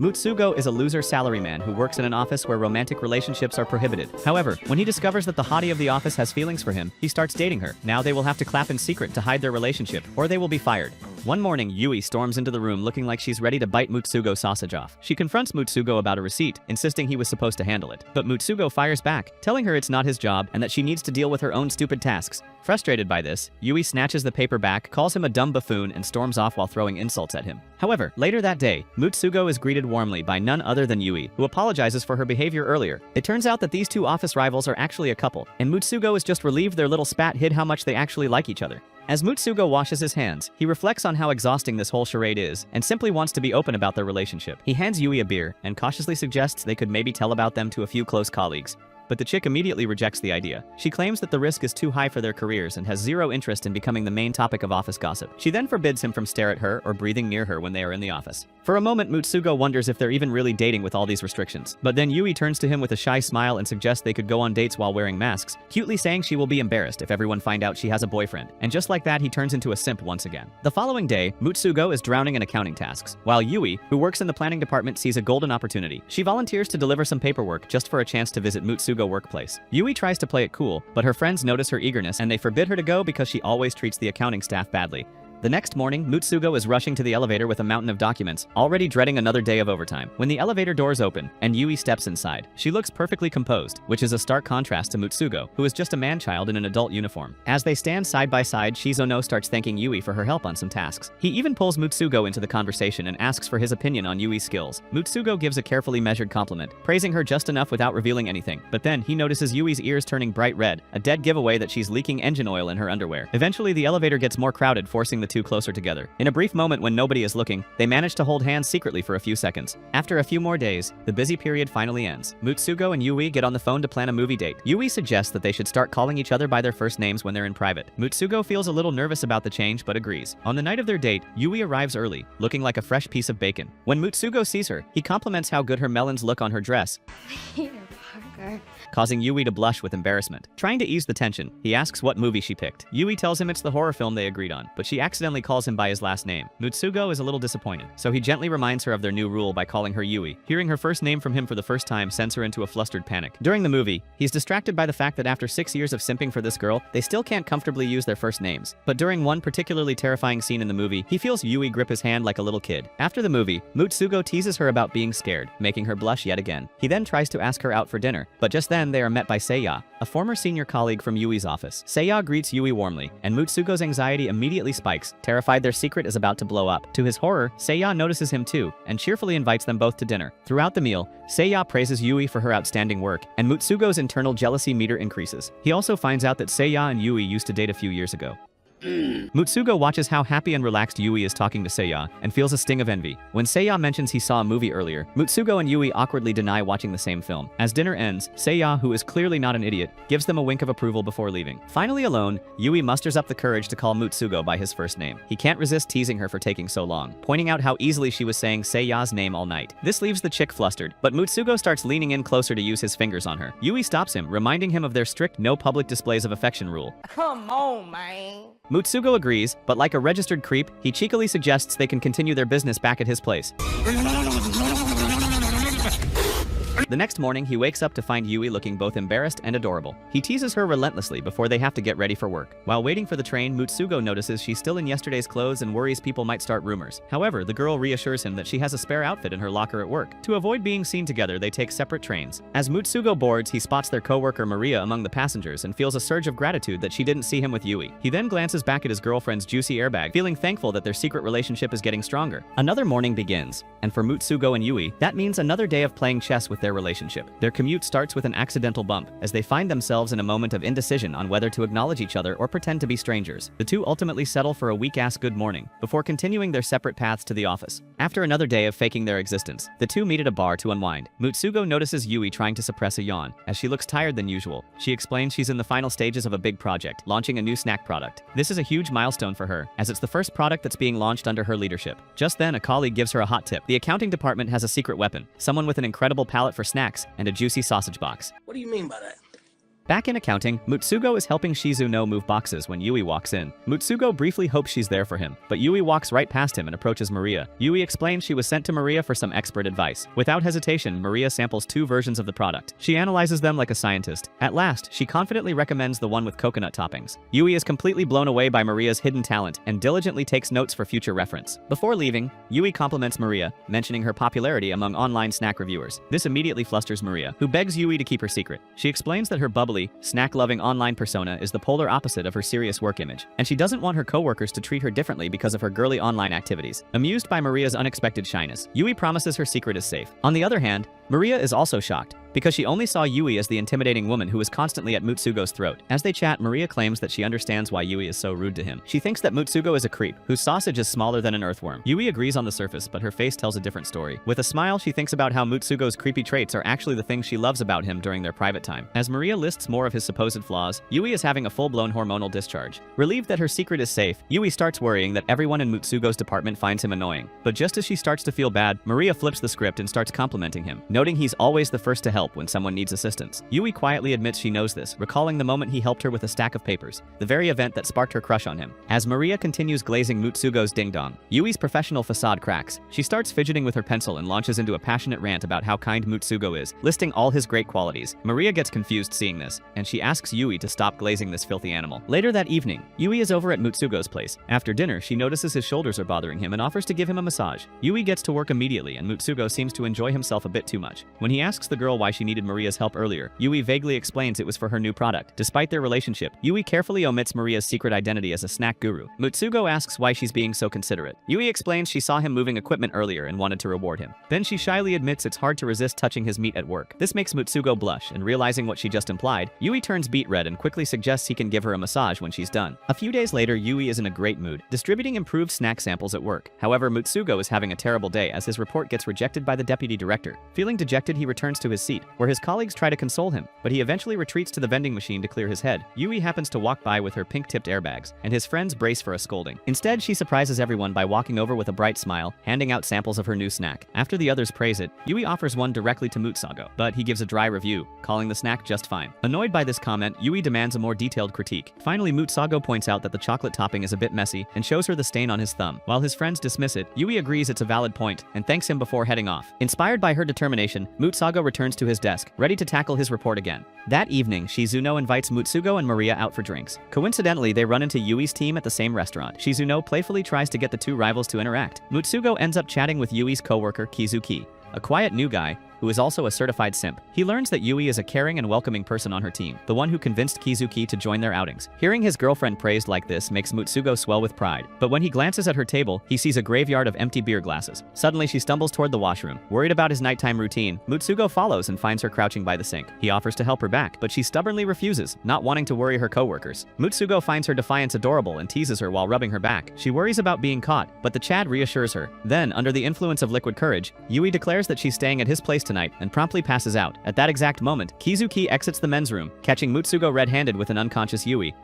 Mutsugo is a loser salaryman who works in an office where romantic relationships are prohibited. However, when he discovers that the hottie of the office has feelings for him, he starts dating her. Now they will have to clap in secret to hide their relationship, or they will be fired. One morning, Yui storms into the room looking like she's ready to bite Mutsugo's sausage off. She confronts Mutsugo about a receipt, insisting he was supposed to handle it. But Mutsugo fires back, telling her it's not his job and that she needs to deal with her own stupid tasks. Frustrated by this, Yui snatches the paper back, calls him a dumb buffoon, and storms off while throwing insults at him. However, later that day, Mutsugo is greeted warmly by none other than Yui, who apologizes for her behavior earlier. It turns out that these two office rivals are actually a couple, and Mutsugo is just relieved their little spat hid how much they actually like each other. As Mutsugo washes his hands, he reflects on how exhausting this whole charade is, and simply wants to be open about their relationship. He hands Yui a beer, and cautiously suggests they could maybe tell about them to a few close colleagues. But the chick immediately rejects the idea. She claims that the risk is too high for their careers and has zero interest in becoming the main topic of office gossip. She then forbids him from staring at her or breathing near her when they are in the office. For a moment, Mutsugo wonders if they're even really dating with all these restrictions. But then Yui turns to him with a shy smile and suggests they could go on dates while wearing masks, cutely saying she will be embarrassed if everyone find out she has a boyfriend. And just like that, he turns into a simp once again. The following day, Mutsugo is drowning in accounting tasks, while Yui, who works in the planning department, sees a golden opportunity. She volunteers to deliver some paperwork just for a chance to visit Mutsugo's workplace. Yui tries to play it cool, but her friends notice her eagerness and they forbid her to go because she always treats the accounting staff badly. The next morning, Mutsugo is rushing to the elevator with a mountain of documents, already dreading another day of overtime. When the elevator doors open, and Yui steps inside, she looks perfectly composed, which is a stark contrast to Mutsugo, who is just a man-child in an adult uniform. As they stand side by side, Shizuno starts thanking Yui for her help on some tasks. He even pulls Mutsugo into the conversation and asks for his opinion on Yui's skills. Mutsugo gives a carefully measured compliment, praising her just enough without revealing anything. But then, he notices Yui's ears turning bright red, a dead giveaway that she's leaking engine oil in her underwear. Eventually, the elevator gets more crowded, forcing the two closer together. In a brief moment when nobody is looking, they manage to hold hands secretly for a few seconds. After a few more days, the busy period finally ends. Mutsugo and Yui get on the phone to plan a movie date. Yui suggests that they should start calling each other by their first names when they're in private. Mutsugo feels a little nervous about the change but agrees. On the night of their date, Yui arrives early, looking like a fresh piece of bacon. When Mutsugo sees her, he compliments how good her melons look on her dress, causing Yui to blush with embarrassment. Trying to ease the tension, he asks what movie she picked. Yui tells him it's the horror film they agreed on, but she accidentally calls him by his last name. Mutsugo is a little disappointed, so he gently reminds her of their new rule by calling her Yui. Hearing her first name from him for the first time sends her into a flustered panic. During the movie, he's distracted by the fact that after 6 years of simping for this girl, they still can't comfortably use their first names. But during one particularly terrifying scene in the movie, he feels Yui grip his hand like a little kid. After the movie, Mutsugo teases her about being scared, making her blush yet again. He then tries to ask her out for dinner, but just then they are met by Seiya, a former senior colleague from Yui's office. Seiya greets Yui warmly, and Mutsugo's anxiety immediately spikes, terrified their secret is about to blow up. To his horror, Seiya notices him too, and cheerfully invites them both to dinner. Throughout the meal, Seiya praises Yui for her outstanding work, and Mutsugo's internal jealousy meter increases. He also finds out that Seiya and Yui used to date a few years ago. Mutsugo watches how happy and relaxed Yui is talking to Seiya and feels a sting of envy. When Seiya mentions he saw a movie earlier, Mutsugo and Yui awkwardly deny watching the same film. As dinner ends, Seiya, who is clearly not an idiot, gives them a wink of approval before leaving. Finally alone, Yui musters up the courage to call Mutsugo by his first name. He can't resist teasing her for taking so long, pointing out how easily she was saying Seiya's name all night. This leaves the chick flustered, but Mutsugo starts leaning in closer to use his fingers on her. Yui stops him, reminding him of their strict no public displays of affection rule. Come on, man. Mutsugo agrees, but like a registered creep, he cheekily suggests they can continue their business back at his place. The next morning, he wakes up to find Yui looking both embarrassed and adorable. He teases her relentlessly before they have to get ready for work. While waiting for the train, Mutsugo notices she's still in yesterday's clothes and worries people might start rumors. However, the girl reassures him that she has a spare outfit in her locker at work. To avoid being seen together, they take separate trains. As Mutsugo boards, he spots their coworker Maria among the passengers and feels a surge of gratitude that she didn't see him with Yui. He then glances back at his girlfriend's juicy airbag, feeling thankful that their secret relationship is getting stronger. Another morning begins, and for Mutsugo and Yui, that means another day of playing chess with their relationship. Their commute starts with an accidental bump, as they find themselves in a moment of indecision on whether to acknowledge each other or pretend to be strangers. The two ultimately settle for a weak-ass good morning, before continuing their separate paths to the office. After another day of faking their existence, the two meet at a bar to unwind. Mutsugo notices Yui trying to suppress a yawn, as she looks tired than usual. She explains she's in the final stages of a big project, launching a new snack product. This is a huge milestone for her, as it's the first product that's being launched under her leadership. Just then, a colleague gives her a hot tip. The accounting department has a secret weapon, someone with an incredible palate for snacks and a juicy sausage box. What do you mean by that? Back in accounting, Mutsugo is helping Shizuno move boxes when Yui walks in. Mutsugo briefly hopes she's there for him, but Yui walks right past him and approaches Maria. Yui explains she was sent to Maria for some expert advice. Without hesitation, Maria samples 2 versions of the product. She analyzes them like a scientist. At last, she confidently recommends the one with coconut toppings. Yui is completely blown away by Maria's hidden talent and diligently takes notes for future reference. Before leaving, Yui compliments Maria, mentioning her popularity among online snack reviewers. This immediately flusters Maria, who begs Yui to keep her secret. She explains that her bubbly, snack-loving online persona is the polar opposite of her serious work image, and she doesn't want her coworkers to treat her differently because of her girly online activities. Amused by Maria's unexpected shyness, Yui promises her secret is safe. On the other hand, Maria is also shocked, because she only saw Yui as the intimidating woman who was constantly at Mutsugo's throat. As they chat, Maria claims that she understands why Yui is so rude to him. She thinks that Mutsugo is a creep, whose sausage is smaller than an earthworm. Yui agrees on the surface, but her face tells a different story. With a smile, she thinks about how Mutsugo's creepy traits are actually the things she loves about him during their private time. As Maria lists more of his supposed flaws, Yui is having a full-blown hormonal discharge. Relieved that her secret is safe, Yui starts worrying that everyone in Mutsugo's department finds him annoying. But just as she starts to feel bad, Maria flips the script and starts complimenting him, noting he's always the first to help when someone needs assistance. Yui quietly admits she knows this, recalling the moment he helped her with a stack of papers, the very event that sparked her crush on him. As Maria continues glazing Mutsugo's ding-dong, Yui's professional facade cracks. She starts fidgeting with her pencil and launches into a passionate rant about how kind Mutsugo is, listing all his great qualities. Maria gets confused seeing this, and she asks Yui to stop glazing this filthy animal. Later that evening, Yui is over at Mutsugo's place. After dinner, she notices his shoulders are bothering him and offers to give him a massage. Yui gets to work immediately, and Mutsugo seems to enjoy himself a bit too much. When he asks the girl why she needed Maria's help earlier, Yui vaguely explains it was for her new product. Despite their relationship, Yui carefully omits Maria's secret identity as a snack guru. Mutsugo asks why she's being so considerate. Yui explains she saw him moving equipment earlier and wanted to reward him. Then she shyly admits it's hard to resist touching his meat at work. This makes Mutsugo blush, and realizing what she just implied, Yui turns beet red and quickly suggests he can give her a massage when she's done. A few days later, Yui is in a great mood, distributing improved snack samples at work. However, Mutsugo is having a terrible day as his report gets rejected by the deputy director. Feeling dejected, he returns to his seat, where his colleagues try to console him, but he eventually retreats to the vending machine to clear his head. Yui happens to walk by with her pink-tipped airbags, and his friends brace for a scolding. Instead, she surprises everyone by walking over with a bright smile, handing out samples of her new snack. After the others praise it, Yui offers one directly to Mutsugo, but he gives a dry review, calling the snack just fine. Annoyed by this comment, Yui demands a more detailed critique. Finally, Mutsugo points out that the chocolate topping is a bit messy and shows her the stain on his thumb. While his friends dismiss it, Yui agrees it's a valid point and thanks him before heading off. Inspired by her determination, Mutsugo returns to his desk, ready to tackle his report again. That evening, Shizuno invites Mutsugo and Maria out for drinks. Coincidentally, they run into Yui's team at the same restaurant. Shizuno playfully tries to get the two rivals to interact. Mutsugo ends up chatting with Yui's coworker Kizuki, a quiet new guy who is also a certified simp. He learns that Yui is a caring and welcoming person on her team, the one who convinced Kizuki to join their outings. Hearing his girlfriend praised like this makes Mutsugo swell with pride, but when he glances at her table, he sees a graveyard of empty beer glasses. Suddenly, she stumbles toward the washroom. Worried about his nighttime routine, Mutsugo follows and finds her crouching by the sink. He offers to help her back, but she stubbornly refuses, not wanting to worry her coworkers. Mutsugo finds her defiance adorable and teases her while rubbing her back. She worries about being caught, but the Chad reassures her. Then, under the influence of liquid courage, Yui declares that she's staying at his place tonight and promptly passes out. At that exact moment, Kizuki exits the men's room, catching Mutsugo red-handed with an unconscious Yui.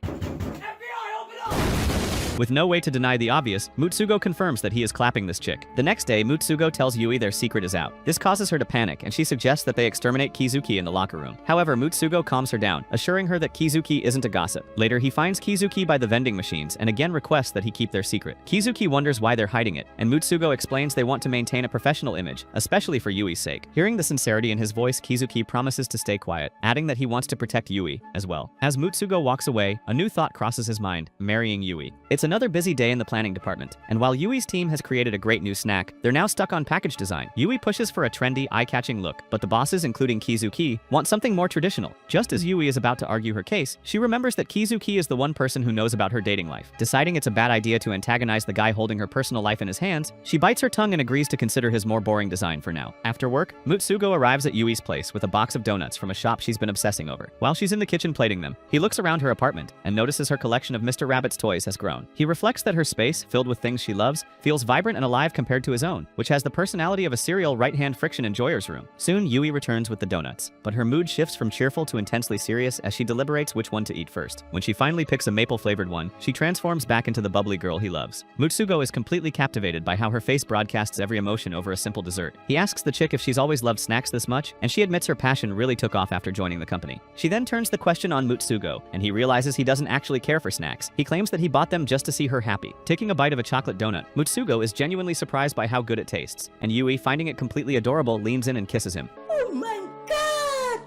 With no way to deny the obvious, Mutsugo confirms that he is clapping this chick. The next day, Mutsugo tells Yui their secret is out. This causes her to panic, and she suggests that they exterminate Kizuki in the locker room. However, Mutsugo calms her down, assuring her that Kizuki isn't a gossip. Later, he finds Kizuki by the vending machines and again requests that he keep their secret. Kizuki wonders why they're hiding it, and Mutsugo explains they want to maintain a professional image, especially for Yui's sake. Hearing the sincerity in his voice, Kizuki promises to stay quiet, adding that he wants to protect Yui as well. As Mutsugo walks away, a new thought crosses his mind: marrying Yui. It's another busy day in the planning department, and while Yui's team has created a great new snack, they're now stuck on package design. Yui pushes for a trendy, eye-catching look, but the bosses, including Kizuki, want something more traditional. Just as Yui is about to argue her case, she remembers that Kizuki is the one person who knows about her dating life. Deciding it's a bad idea to antagonize the guy holding her personal life in his hands, she bites her tongue and agrees to consider his more boring design for now. After work, Mutsugo arrives at Yui's place with a box of donuts from a shop she's been obsessing over. While she's in the kitchen plating them, he looks around her apartment and notices her collection of Mr. Rabbit's toys has grown. He reflects that her space, filled with things she loves, feels vibrant and alive compared to his own, which has the personality of a serial right-hand friction enjoyer's room. Soon, Yui returns with the donuts, but her mood shifts from cheerful to intensely serious as she deliberates which one to eat first. When she finally picks a maple-flavored one, she transforms back into the bubbly girl he loves. Mutsugo is completely captivated by how her face broadcasts every emotion over a simple dessert. He asks the chick if she's always loved snacks this much, and she admits her passion really took off after joining the company. She then turns the question on Mutsugo, and he realizes he doesn't actually care for snacks. He claims that he bought them just to see her happy. Taking a bite of a chocolate donut, Mutsugo is genuinely surprised by how good it tastes, and Yui, finding it completely adorable, leans in and kisses him. Oh my god!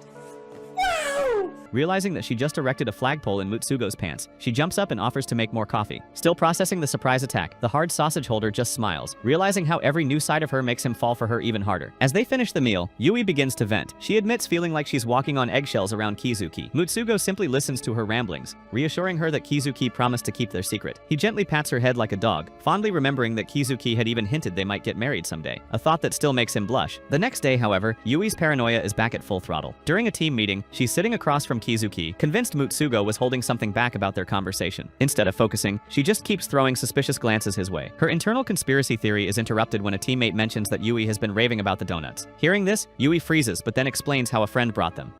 Wow! Realizing that she just erected a flagpole in Mutsugo's pants, she jumps up and offers to make more coffee. Still processing the surprise attack, the hard sausage holder just smiles, realizing how every new side of her makes him fall for her even harder. As they finish the meal, Yui begins to vent. She admits feeling like she's walking on eggshells around Kizuki. Mutsugo simply listens to her ramblings, reassuring her that Kizuki promised to keep their secret. He gently pats her head like a dog, fondly remembering that Kizuki had even hinted they might get married someday, a thought that still makes him blush. The next day, however, Yui's paranoia is back at full throttle. During a team meeting, she's sitting across from Kizuki, convinced Mutsugo was holding something back about their conversation. Instead of focusing, she just keeps throwing suspicious glances his way. Her internal conspiracy theory is interrupted when a teammate mentions that Yui has been raving about the donuts. Hearing this, Yui freezes but then explains how a friend brought them.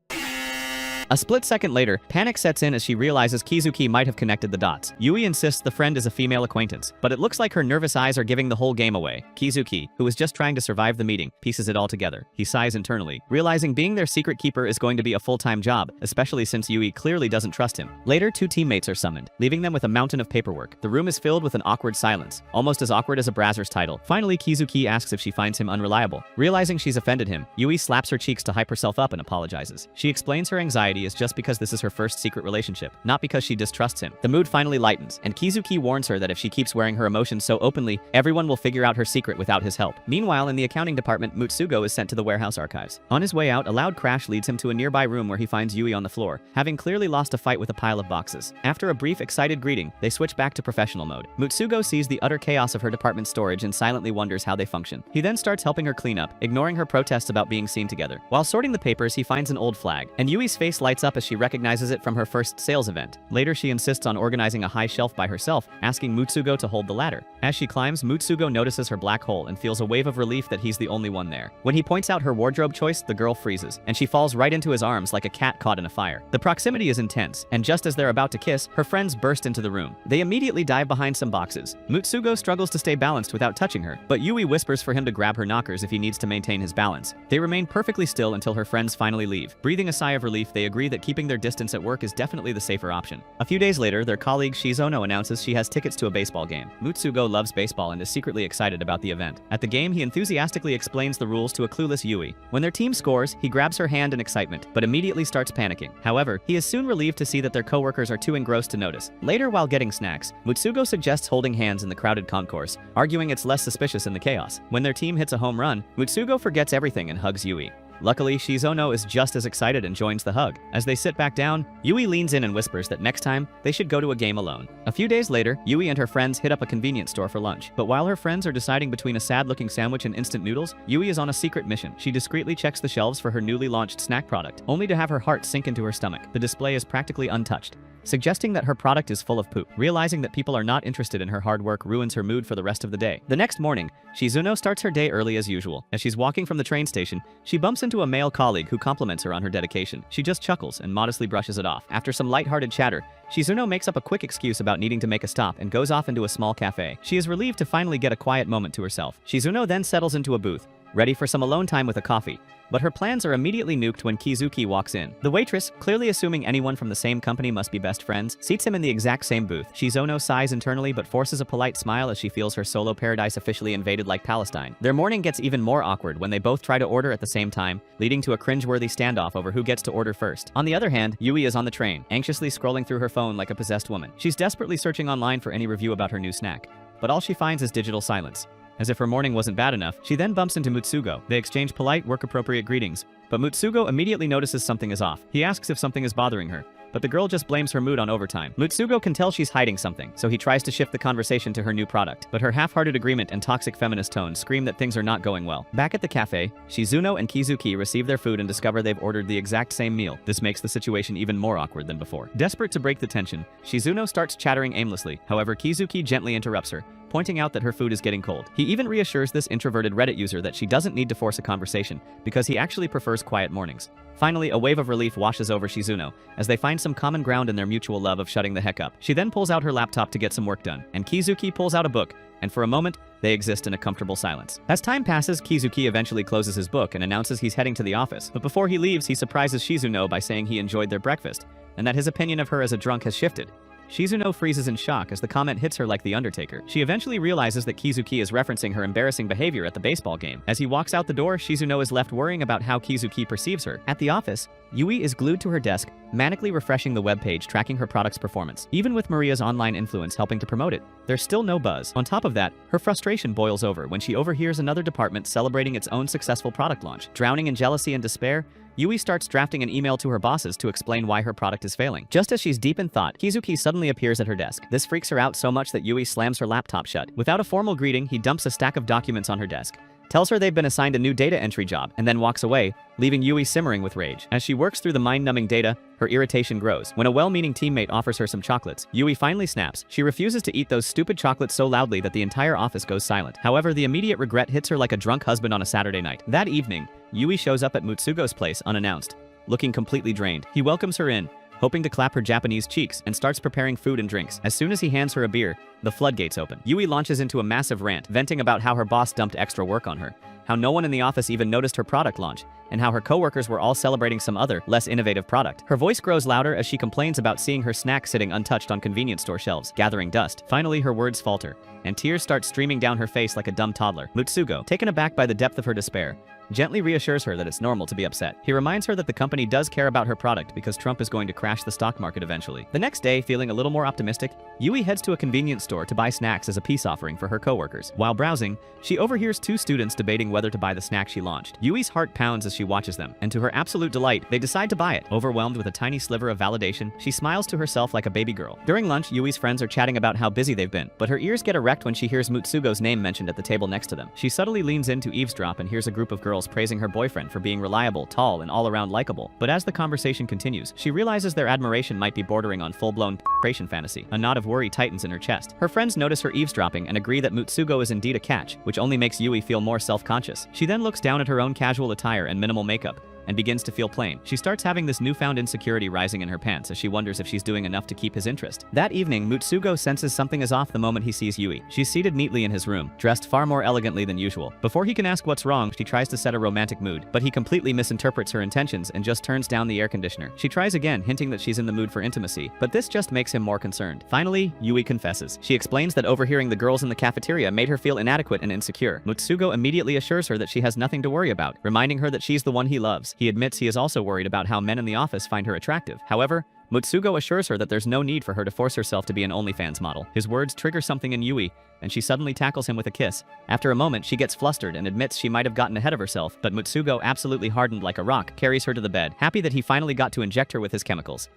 A split second later, panic sets in as she realizes Kizuki might have connected the dots. Yui insists the friend is a female acquaintance, but it looks like her nervous eyes are giving the whole game away. Kizuki, who is just trying to survive the meeting, pieces it all together. He sighs internally, realizing being their secret keeper is going to be a full-time job, especially since Yui clearly doesn't trust him. Later, two teammates are summoned, leaving them with a mountain of paperwork. The room is filled with an awkward silence, almost as awkward as a Brazzers title. Finally, Kizuki asks if she finds him unreliable. Realizing she's offended him, Yui slaps her cheeks to hype herself up and apologizes. She explains her anxiety is just because this is her first secret relationship, not because she distrusts him. The mood finally lightens, and Kizuki warns her that if she keeps wearing her emotions so openly, everyone will figure out her secret without his help. Meanwhile, in the accounting department, Mutsugo is sent to the warehouse archives. On his way out, a loud crash leads him to a nearby room where he finds Yui on the floor, having clearly lost a fight with a pile of boxes. After a brief, excited greeting, they switch back to professional mode. Mutsugo sees the utter chaos of her department's storage and silently wonders how they function. He then starts helping her clean up, ignoring her protests about being seen together. While sorting the papers, he finds an old flag, and Yui's face lights up as she recognizes it from her first sales event. Later, she insists on organizing a high shelf by herself, asking Mutsugo to hold the ladder. As she climbs, Mutsugo notices her black hole and feels a wave of relief that he's the only one there. When he points out her wardrobe choice, the girl freezes, and she falls right into his arms like a cat caught in a fire. The proximity is intense, and just as they're about to kiss, her friends burst into the room. They immediately dive behind some boxes. Mutsugo struggles to stay balanced without touching her, but Yui whispers for him to grab her knockers if he needs to maintain his balance. They remain perfectly still until her friends finally leave. Breathing a sigh of relief, they agree that keeping their distance at work is definitely the safer option. A few days later, their colleague Shizono announces she has tickets to a baseball game. Mutsugo loves baseball and is secretly excited about the event. At the game, he enthusiastically explains the rules to a clueless Yui. When their team scores, he grabs her hand in excitement, but immediately starts panicking. However, he is soon relieved to see that their coworkers are too engrossed to notice. Later, while getting snacks, Mutsugo suggests holding hands in the crowded concourse, arguing it's less suspicious in the chaos. When their team hits a home run, Mutsugo forgets everything and hugs Yui. Luckily, Shizono is just as excited and joins the hug. As they sit back down, Yui leans in and whispers that next time, they should go to a game alone. A few days later, Yui and her friends hit up a convenience store for lunch. But while her friends are deciding between a sad-looking sandwich and instant noodles, Yui is on a secret mission. She discreetly checks the shelves for her newly launched snack product, only to have her heart sink into her stomach. The display is practically untouched, suggesting that her product is full of poop. Realizing that people are not interested in her hard work ruins her mood for the rest of the day. The next morning, Shizuno starts her day early as usual. As she's walking from the train station, she bumps into a male colleague who compliments her on her dedication. She just chuckles and modestly brushes it off. After some lighthearted chatter, Shizuno makes up a quick excuse about needing to make a stop and goes off into a small cafe. She is relieved to finally get a quiet moment to herself. Shizuno then settles into a booth, ready for some alone time with a coffee. But her plans are immediately nuked when Kizuki walks in. The waitress, clearly assuming anyone from the same company must be best friends, seats him in the exact same booth. Shizuno sighs internally but forces a polite smile as she feels her solo paradise officially invaded like Palestine. Their morning gets even more awkward when they both try to order at the same time, leading to a cringeworthy standoff over who gets to order first. On the other hand, Yui is on the train, anxiously scrolling through her phone like a possessed woman. She's desperately searching online for any review about her new snack, but all she finds is digital silence. As if her morning wasn't bad enough, she then bumps into Mutsugo. They exchange polite, work-appropriate greetings, but Mutsugo immediately notices something is off. He asks if something is bothering her, but the girl just blames her mood on overtime. Mutsugo can tell she's hiding something, so he tries to shift the conversation to her new product, but her half-hearted agreement and toxic feminist tone scream that things are not going well. Back at the cafe, Shizuno and Kizuki receive their food and discover they've ordered the exact same meal. This makes the situation even more awkward than before. Desperate to break the tension, Shizuno starts chattering aimlessly. However, Kizuki gently interrupts her, pointing out that her food is getting cold. He even reassures this introverted Reddit user that she doesn't need to force a conversation, because he actually prefers quiet mornings. Finally, a wave of relief washes over Shizuno, as they find some common ground in their mutual love of shutting the heck up. She then pulls out her laptop to get some work done, and Kizuki pulls out a book, and for a moment, they exist in a comfortable silence. As time passes, Kizuki eventually closes his book and announces he's heading to the office, but before he leaves, he surprises Shizuno by saying he enjoyed their breakfast, and that his opinion of her as a drunk has shifted. Shizuno freezes in shock as the comment hits her like the Undertaker. She eventually realizes that Kizuki is referencing her embarrassing behavior at the baseball game. As he walks out the door, Shizuno is left worrying about how Kizuki perceives her. At the office, Yui is glued to her desk, manically refreshing the webpage tracking her product's performance. Even with Maria's online influence helping to promote it, there's still no buzz. On top of that, her frustration boils over when she overhears another department celebrating its own successful product launch. Drowning in jealousy and despair, Yui starts drafting an email to her bosses to explain why her product is failing. Just as she's deep in thought, Kizuki suddenly appears at her desk. This freaks her out so much that Yui slams her laptop shut. Without a formal greeting, he dumps a stack of documents on her desk, tells her they've been assigned a new data entry job, and then walks away, leaving Yui simmering with rage. As she works through the mind-numbing data, her irritation grows. When a well-meaning teammate offers her some chocolates, Yui finally snaps. She refuses to eat those stupid chocolates so loudly that the entire office goes silent. However, the immediate regret hits her like a drunk husband on a Saturday night. That evening, Yui shows up at Mutsugo's place unannounced, looking completely drained. He welcomes her in, hoping to clap her Japanese cheeks, and starts preparing food and drinks. As soon as he hands her a beer, the floodgates open. Yui launches into a massive rant, venting about how her boss dumped extra work on her, how no one in the office even noticed her product launch, and how her coworkers were all celebrating some other, less innovative product. Her voice grows louder as she complains about seeing her snack sitting untouched on convenience store shelves, gathering dust. Finally, her words falter, and tears start streaming down her face like a dumb toddler. Mutsugo, taken aback by the depth of her despair, gently reassures her that it's normal to be upset. He reminds her that the company does care about her product because Trump is going to crash the stock market eventually. The next day, feeling a little more optimistic, Yui heads to a convenience store to buy snacks as a peace offering for her coworkers. While browsing, she overhears two students debating whether to buy the snack she launched. Yui's heart pounds as she watches them, and to her absolute delight, they decide to buy it. Overwhelmed with a tiny sliver of validation, she smiles to herself like a baby girl. During lunch, Yui's friends are chatting about how busy they've been, but her ears get erect when she hears Mutsugo's name mentioned at the table next to them. She subtly leans in to eavesdrop and hears a group of girls praising her boyfriend for being reliable, tall, and all-around likable. But as the conversation continues, she realizes their admiration might be bordering on full-blown penetration fantasy. A knot of worry tightens in her chest. Her friends notice her eavesdropping and agree that Mutsugo is indeed a catch, which only makes Yui feel more self-conscious. She then looks down at her own casual attire and minimal makeup, and begins to feel plain. She starts having this newfound insecurity rising in her pants as she wonders if she's doing enough to keep his interest. That evening, Mutsugo senses something is off the moment he sees Yui. She's seated neatly in his room, dressed far more elegantly than usual. Before he can ask what's wrong, she tries to set a romantic mood, but he completely misinterprets her intentions and just turns down the air conditioner. She tries again, hinting that she's in the mood for intimacy, but this just makes him more concerned. Finally, Yui confesses. She explains that overhearing the girls in the cafeteria made her feel inadequate and insecure. Mutsugo immediately assures her that she has nothing to worry about, reminding her that she's the one he loves. He admits he is also worried about how men in the office find her attractive. However, Mutsugo assures her that there's no need for her to force herself to be an OnlyFans model. His words trigger something in Yui, and she suddenly tackles him with a kiss. After a moment, she gets flustered and admits she might have gotten ahead of herself, but Mutsugo, absolutely hardened like a rock, carries her to the bed, happy that he finally got to inject her with his chemicals.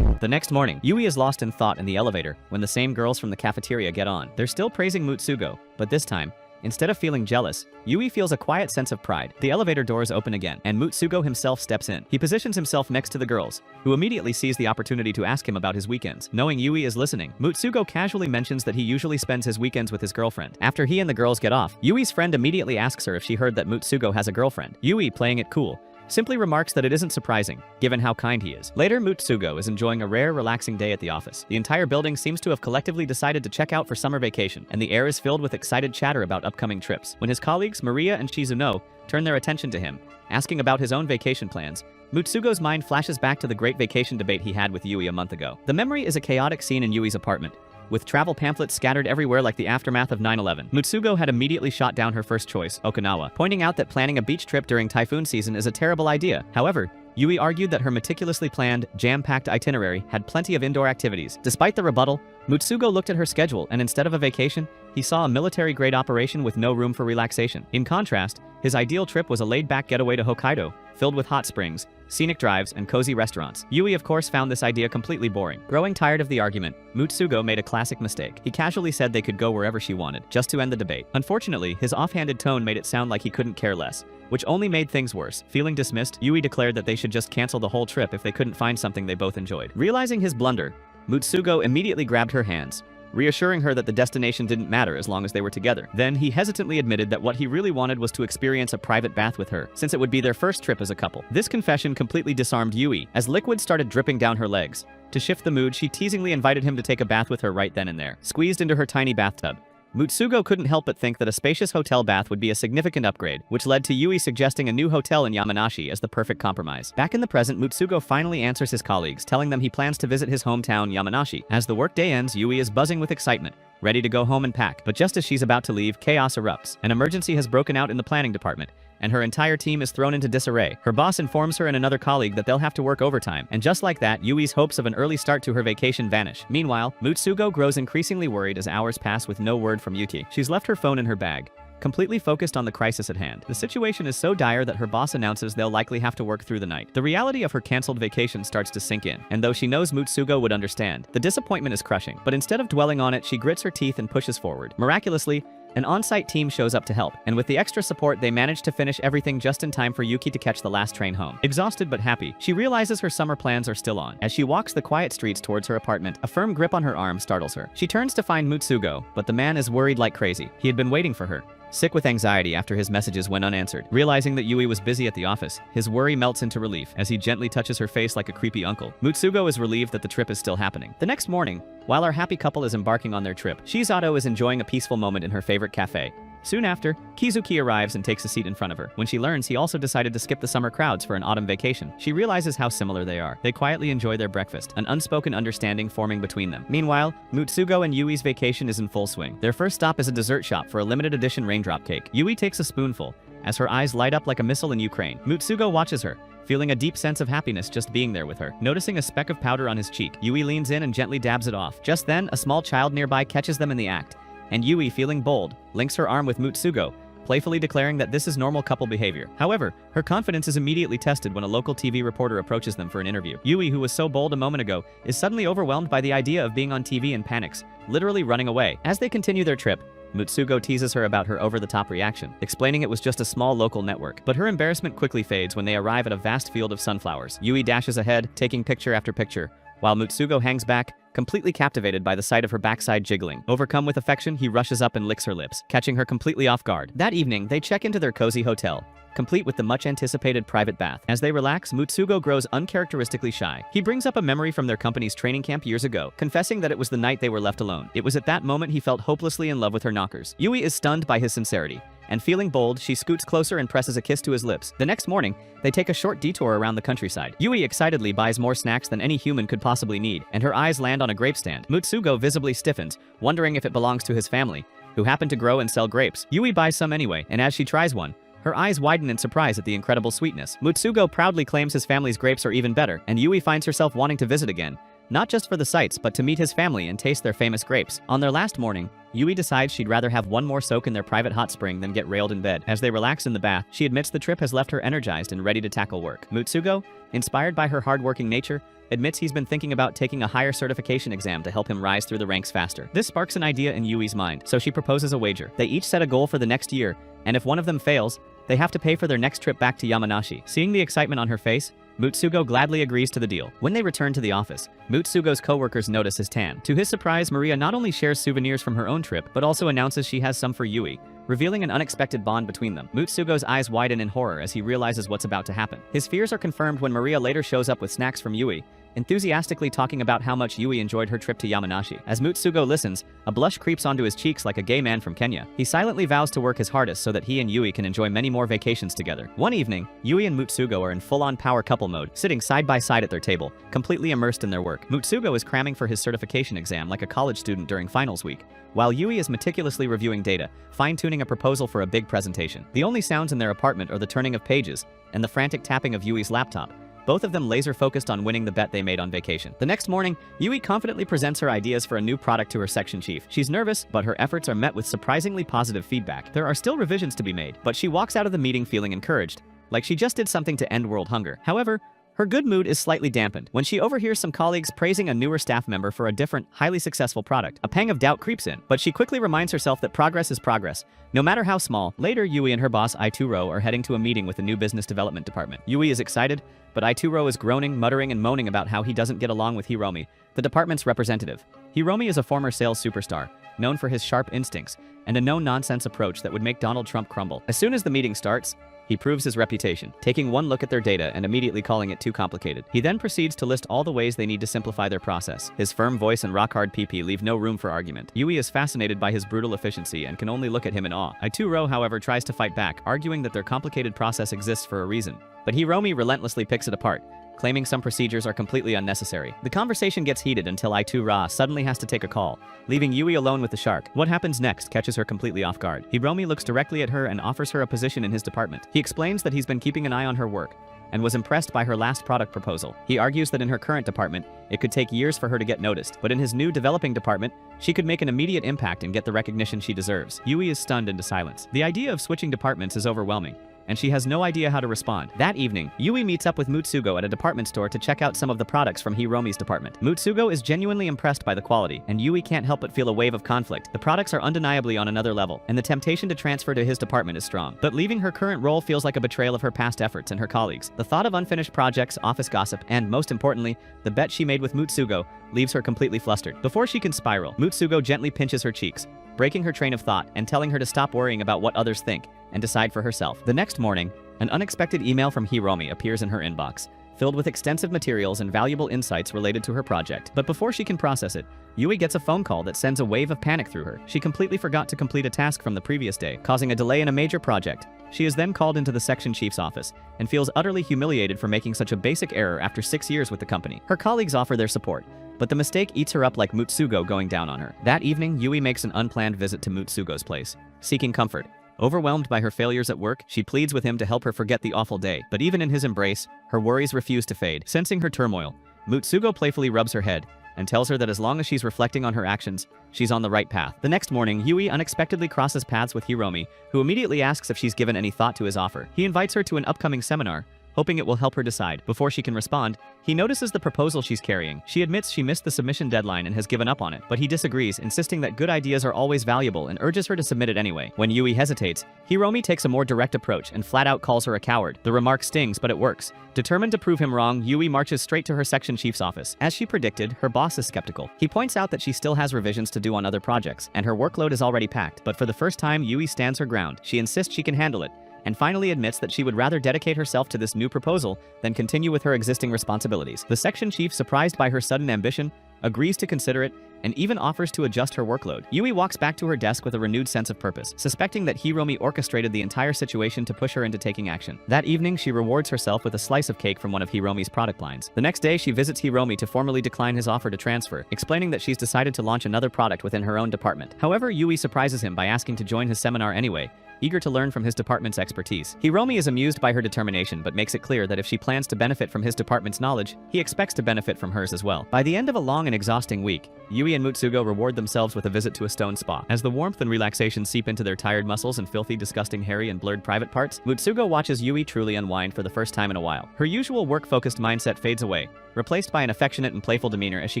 The next morning, Yui is lost in thought in the elevator when the same girls from the cafeteria get on. They're still praising Mutsugo, but this time, instead of feeling jealous, Yui feels a quiet sense of pride. The elevator doors open again, and Mutsugo himself steps in. He positions himself next to the girls, who immediately seize the opportunity to ask him about his weekends. Knowing Yui is listening, Mutsugo casually mentions that he usually spends his weekends with his girlfriend. After he and the girls get off, Yui's friend immediately asks her if she heard that Mutsugo has a girlfriend. Yui, playing it cool, simply remarks that it isn't surprising, given how kind he is. Later, Mutsugo is enjoying a rare, relaxing day at the office. The entire building seems to have collectively decided to check out for summer vacation, and the air is filled with excited chatter about upcoming trips. When his colleagues, Maria and Shizuno, turn their attention to him, asking about his own vacation plans, Mutsugo's mind flashes back to the great vacation debate he had with Yui a month ago. The memory is a chaotic scene in Yui's apartment, with travel pamphlets scattered everywhere like the aftermath of 9/11. Mutsugo had immediately shot down her first choice, Okinawa, pointing out that planning a beach trip during typhoon season is a terrible idea. However, Yui argued that her meticulously planned, jam-packed itinerary had plenty of indoor activities. Despite the rebuttal, Mutsugo looked at her schedule, and instead of a vacation, he saw a military-grade operation with no room for relaxation. In contrast, his ideal trip was a laid-back getaway to Hokkaido, filled with hot springs, scenic drives, and cozy restaurants. Yui, of course, found this idea completely boring. Growing tired of the argument, Mutsugo made a classic mistake. He casually said they could go wherever she wanted, just to end the debate. Unfortunately, his offhanded tone made it sound like he couldn't care less, which only made things worse. Feeling dismissed, Yui declared that they should just cancel the whole trip if they couldn't find something they both enjoyed. Realizing his blunder, Mutsugo immediately grabbed her hands, reassuring her that the destination didn't matter as long as they were together. Then he hesitantly admitted that what he really wanted was to experience a private bath with her, since it would be their first trip as a couple. This confession completely disarmed Yui, as liquid started dripping down her legs. To shift the mood, she teasingly invited him to take a bath with her right then and there. Squeezed into her tiny bathtub, Mutsugo couldn't help but think that a spacious hotel bath would be a significant upgrade, which led to Yui suggesting a new hotel in Yamanashi as the perfect compromise. Back in the present, Mutsugo finally answers his colleagues, telling them he plans to visit his hometown Yamanashi. As the workday ends, Yui is buzzing with excitement, ready to go home and pack. But just as she's about to leave, chaos erupts. An emergency has broken out in the planning department, and her entire team is thrown into disarray. Her boss informs her and another colleague that they'll have to work overtime, and just like that, Yui's hopes of an early start to her vacation vanish. Meanwhile, Mutsugo grows increasingly worried as hours pass with no word from Yuki. She's left her phone in her bag, completely focused on the crisis at hand. The situation is so dire that her boss announces they'll likely have to work through the night. The reality of her canceled vacation starts to sink in, and though she knows Mutsugo would understand, the disappointment is crushing. But instead of dwelling on it, she grits her teeth and pushes forward. Miraculously, an on-site team shows up to help, and with the extra support, they manage to finish everything just in time for Yuki to catch the last train home. Exhausted but happy, she realizes her summer plans are still on. As she walks the quiet streets towards her apartment, a firm grip on her arm startles her. She turns to find Mutsugo, but the man is worried like crazy. He had been waiting for her, sick with anxiety after his messages went unanswered. Realizing that Yui was busy at the office, his worry melts into relief as he gently touches her face like a creepy uncle. Mutsugo is relieved that the trip is still happening. The next morning, while our happy couple is embarking on their trip, Shizato is enjoying a peaceful moment in her favorite cafe. Soon after, Kizuki arrives and takes a seat in front of her. When she learns he also decided to skip the summer crowds for an autumn vacation, she realizes how similar they are. They quietly enjoy their breakfast, an unspoken understanding forming between them. Meanwhile, Mutsugo and Yui's vacation is in full swing. Their first stop is a dessert shop for a limited edition raindrop cake. Yui takes a spoonful, as her eyes light up like a missile in Ukraine. Mutsugo watches her, feeling a deep sense of happiness just being there with her. Noticing a speck of powder on his cheek, Yui leans in and gently dabs it off. Just then, a small child nearby catches them in the act, and Yui, feeling bold, links her arm with Mutsugo, playfully declaring that this is normal couple behavior. However, her confidence is immediately tested when a local TV reporter approaches them for an interview. Yui, who was so bold a moment ago, is suddenly overwhelmed by the idea of being on TV and panics, literally running away. As they continue their trip, Mutsugo teases her about her over-the-top reaction, explaining it was just a small local network. But her embarrassment quickly fades when they arrive at a vast field of sunflowers. Yui dashes ahead, taking picture after picture, while Mutsugo hangs back, completely captivated by the sight of her backside jiggling. Overcome with affection, he rushes up and licks her lips, catching her completely off guard. That evening, they check into their cozy hotel, complete with the much-anticipated private bath. As they relax, Mutsugo grows uncharacteristically shy. He brings up a memory from their company's training camp years ago, confessing that it was the night they were left alone. It was at that moment he felt hopelessly in love with her knockers. Yui is stunned by his sincerity, and feeling bold, she scoots closer and presses a kiss to his lips. The next morning, they take a short detour around the countryside. Yui excitedly buys more snacks than any human could possibly need, and her eyes land on a grape stand. Mutsugo visibly stiffens, wondering if it belongs to his family, who happen to grow and sell grapes. Yui buys some anyway, and as she tries one, her eyes widen in surprise at the incredible sweetness. Mutsugo proudly claims his family's grapes are even better, and Yui finds herself wanting to visit again, not just for the sights, but to meet his family and taste their famous grapes. On their last morning, Yui decides she'd rather have one more soak in their private hot spring than get railed in bed. As they relax in the bath, she admits the trip has left her energized and ready to tackle work. Mutsugo, inspired by her hardworking nature, admits he's been thinking about taking a higher certification exam to help him rise through the ranks faster. This sparks an idea in Yui's mind, so she proposes a wager. They each set a goal for the next year, and if one of them fails, they have to pay for their next trip back to Yamanashi. Seeing the excitement on her face, Mutsugo gladly agrees to the deal. When they return to the office, Mutsugo's co-workers notice his tan. To his surprise, Maria not only shares souvenirs from her own trip, but also announces she has some for Yui, revealing an unexpected bond between them. Mutsugo's eyes widen in horror as he realizes what's about to happen. His fears are confirmed when Maria later shows up with snacks from Yui, enthusiastically talking about how much Yui enjoyed her trip to Yamanashi. As Mutsugo listens, a blush creeps onto his cheeks like a gay man from Kenya. He silently vows to work his hardest so that he and Yui can enjoy many more vacations together. One evening, Yui and Mutsugo are in full-on power couple mode, sitting side by side at their table, completely immersed in their work. Mutsugo is cramming for his certification exam like a college student during finals week, while Yui is meticulously reviewing data, fine-tuning a proposal for a big presentation. The only sounds in their apartment are the turning of pages and the frantic tapping of Yui's laptop, both of them laser-focused on winning the bet they made on vacation. The next morning, Yui confidently presents her ideas for a new product to her section chief. She's nervous, but her efforts are met with surprisingly positive feedback. There are still revisions to be made, but she walks out of the meeting feeling encouraged, like she just did something to end world hunger. However, her good mood is slightly dampened when she overhears some colleagues praising a newer staff member for a different, highly successful product. A pang of doubt creeps in, but she quickly reminds herself that progress is progress, no matter how small. Later, Yui and her boss Ituro are heading to a meeting with the new business development department. Yui is excited, but Ituro is groaning, muttering, and moaning about how he doesn't get along with Hiromi, the department's representative. Hiromi is a former sales superstar, known for his sharp instincts and a no-nonsense approach that would make Donald Trump crumble. As soon as the meeting starts, he proves his reputation, taking one look at their data and immediately calling it too complicated. He then proceeds to list all the ways they need to simplify their process. His firm voice and rock-hard PP leave no room for argument. Yui is fascinated by his brutal efficiency and can only look at him in awe. Ituro, however, tries to fight back, arguing that their complicated process exists for a reason. But Hiromi relentlessly picks it apart, claiming some procedures are completely unnecessary. The conversation gets heated until Ituro suddenly has to take a call, leaving Yui alone with the shark. What happens next catches her completely off guard. Hiromi looks directly at her and offers her a position in his department. He explains that he's been keeping an eye on her work and was impressed by her last product proposal. He argues that in her current department, it could take years for her to get noticed, but in his new developing department, she could make an immediate impact and get the recognition she deserves. Yui is stunned into silence. The idea of switching departments is overwhelming, and she has no idea how to respond. That evening, Yui meets up with Mutsugo at a department store to check out some of the products from Hiromi's department. Mutsugo is genuinely impressed by the quality, and Yui can't help but feel a wave of conflict. The products are undeniably on another level, and the temptation to transfer to his department is strong. But leaving her current role feels like a betrayal of her past efforts and her colleagues. The thought of unfinished projects, office gossip, and, most importantly, the bet she made with Mutsugo leaves her completely flustered. Before she can spiral, Mutsugo gently pinches her cheeks, breaking her train of thought and telling her to stop worrying about what others think and decide for herself. The next morning, an unexpected email from Hiromi appears in her inbox, filled with extensive materials and valuable insights related to her project. But before she can process it, Yui gets a phone call that sends a wave of panic through her. She completely forgot to complete a task from the previous day, causing a delay in a major project. She is then called into the section chief's office and feels utterly humiliated for making such a basic error after 6 years with the company. Her colleagues offer their support, but the mistake eats her up like Mutsugo going down on her. That evening, Yui makes an unplanned visit to Mutsugo's place, seeking comfort. Overwhelmed by her failures at work, she pleads with him to help her forget the awful day. But even in his embrace, her worries refuse to fade. Sensing her turmoil, Mutsugo playfully rubs her head and tells her that as long as she's reflecting on her actions, she's on the right path. The next morning, Yui unexpectedly crosses paths with Hiromi, who immediately asks if she's given any thought to his offer. He invites her to an upcoming seminar, hoping it will help her decide. Before she can respond, he notices the proposal she's carrying. She admits she missed the submission deadline and has given up on it, but he disagrees, insisting that good ideas are always valuable and urges her to submit it anyway. When Yui hesitates, Hiromi takes a more direct approach and flat out calls her a coward. The remark stings, but it works. Determined to prove him wrong, Yui marches straight to her section chief's office. As she predicted, her boss is skeptical. He points out that she still has revisions to do on other projects, and her workload is already packed. But for the first time, Yui stands her ground. She insists she can handle it, and finally admits that she would rather dedicate herself to this new proposal than continue with her existing responsibilities. The section chief, surprised by her sudden ambition, agrees to consider it and even offers to adjust her workload. Yui walks back to her desk with a renewed sense of purpose, suspecting that Hiromi orchestrated the entire situation to push her into taking action. That evening, she rewards herself with a slice of cake from one of Hiromi's product lines. The next day, she visits Hiromi to formally decline his offer to transfer, explaining that she's decided to launch another product within her own department. However, Yui surprises him by asking to join his seminar anyway, eager to learn from his department's expertise. Hiromi is amused by her determination but makes it clear that if she plans to benefit from his department's knowledge, he expects to benefit from hers as well. By the end of a long and exhausting week, Yui and Mutsugo reward themselves with a visit to a stone spa. As the warmth and relaxation seep into their tired muscles and filthy, disgusting, hairy, and blurred private parts, Mutsugo watches Yui truly unwind for the first time in a while. Her usual work-focused mindset fades away, replaced by an affectionate and playful demeanor as she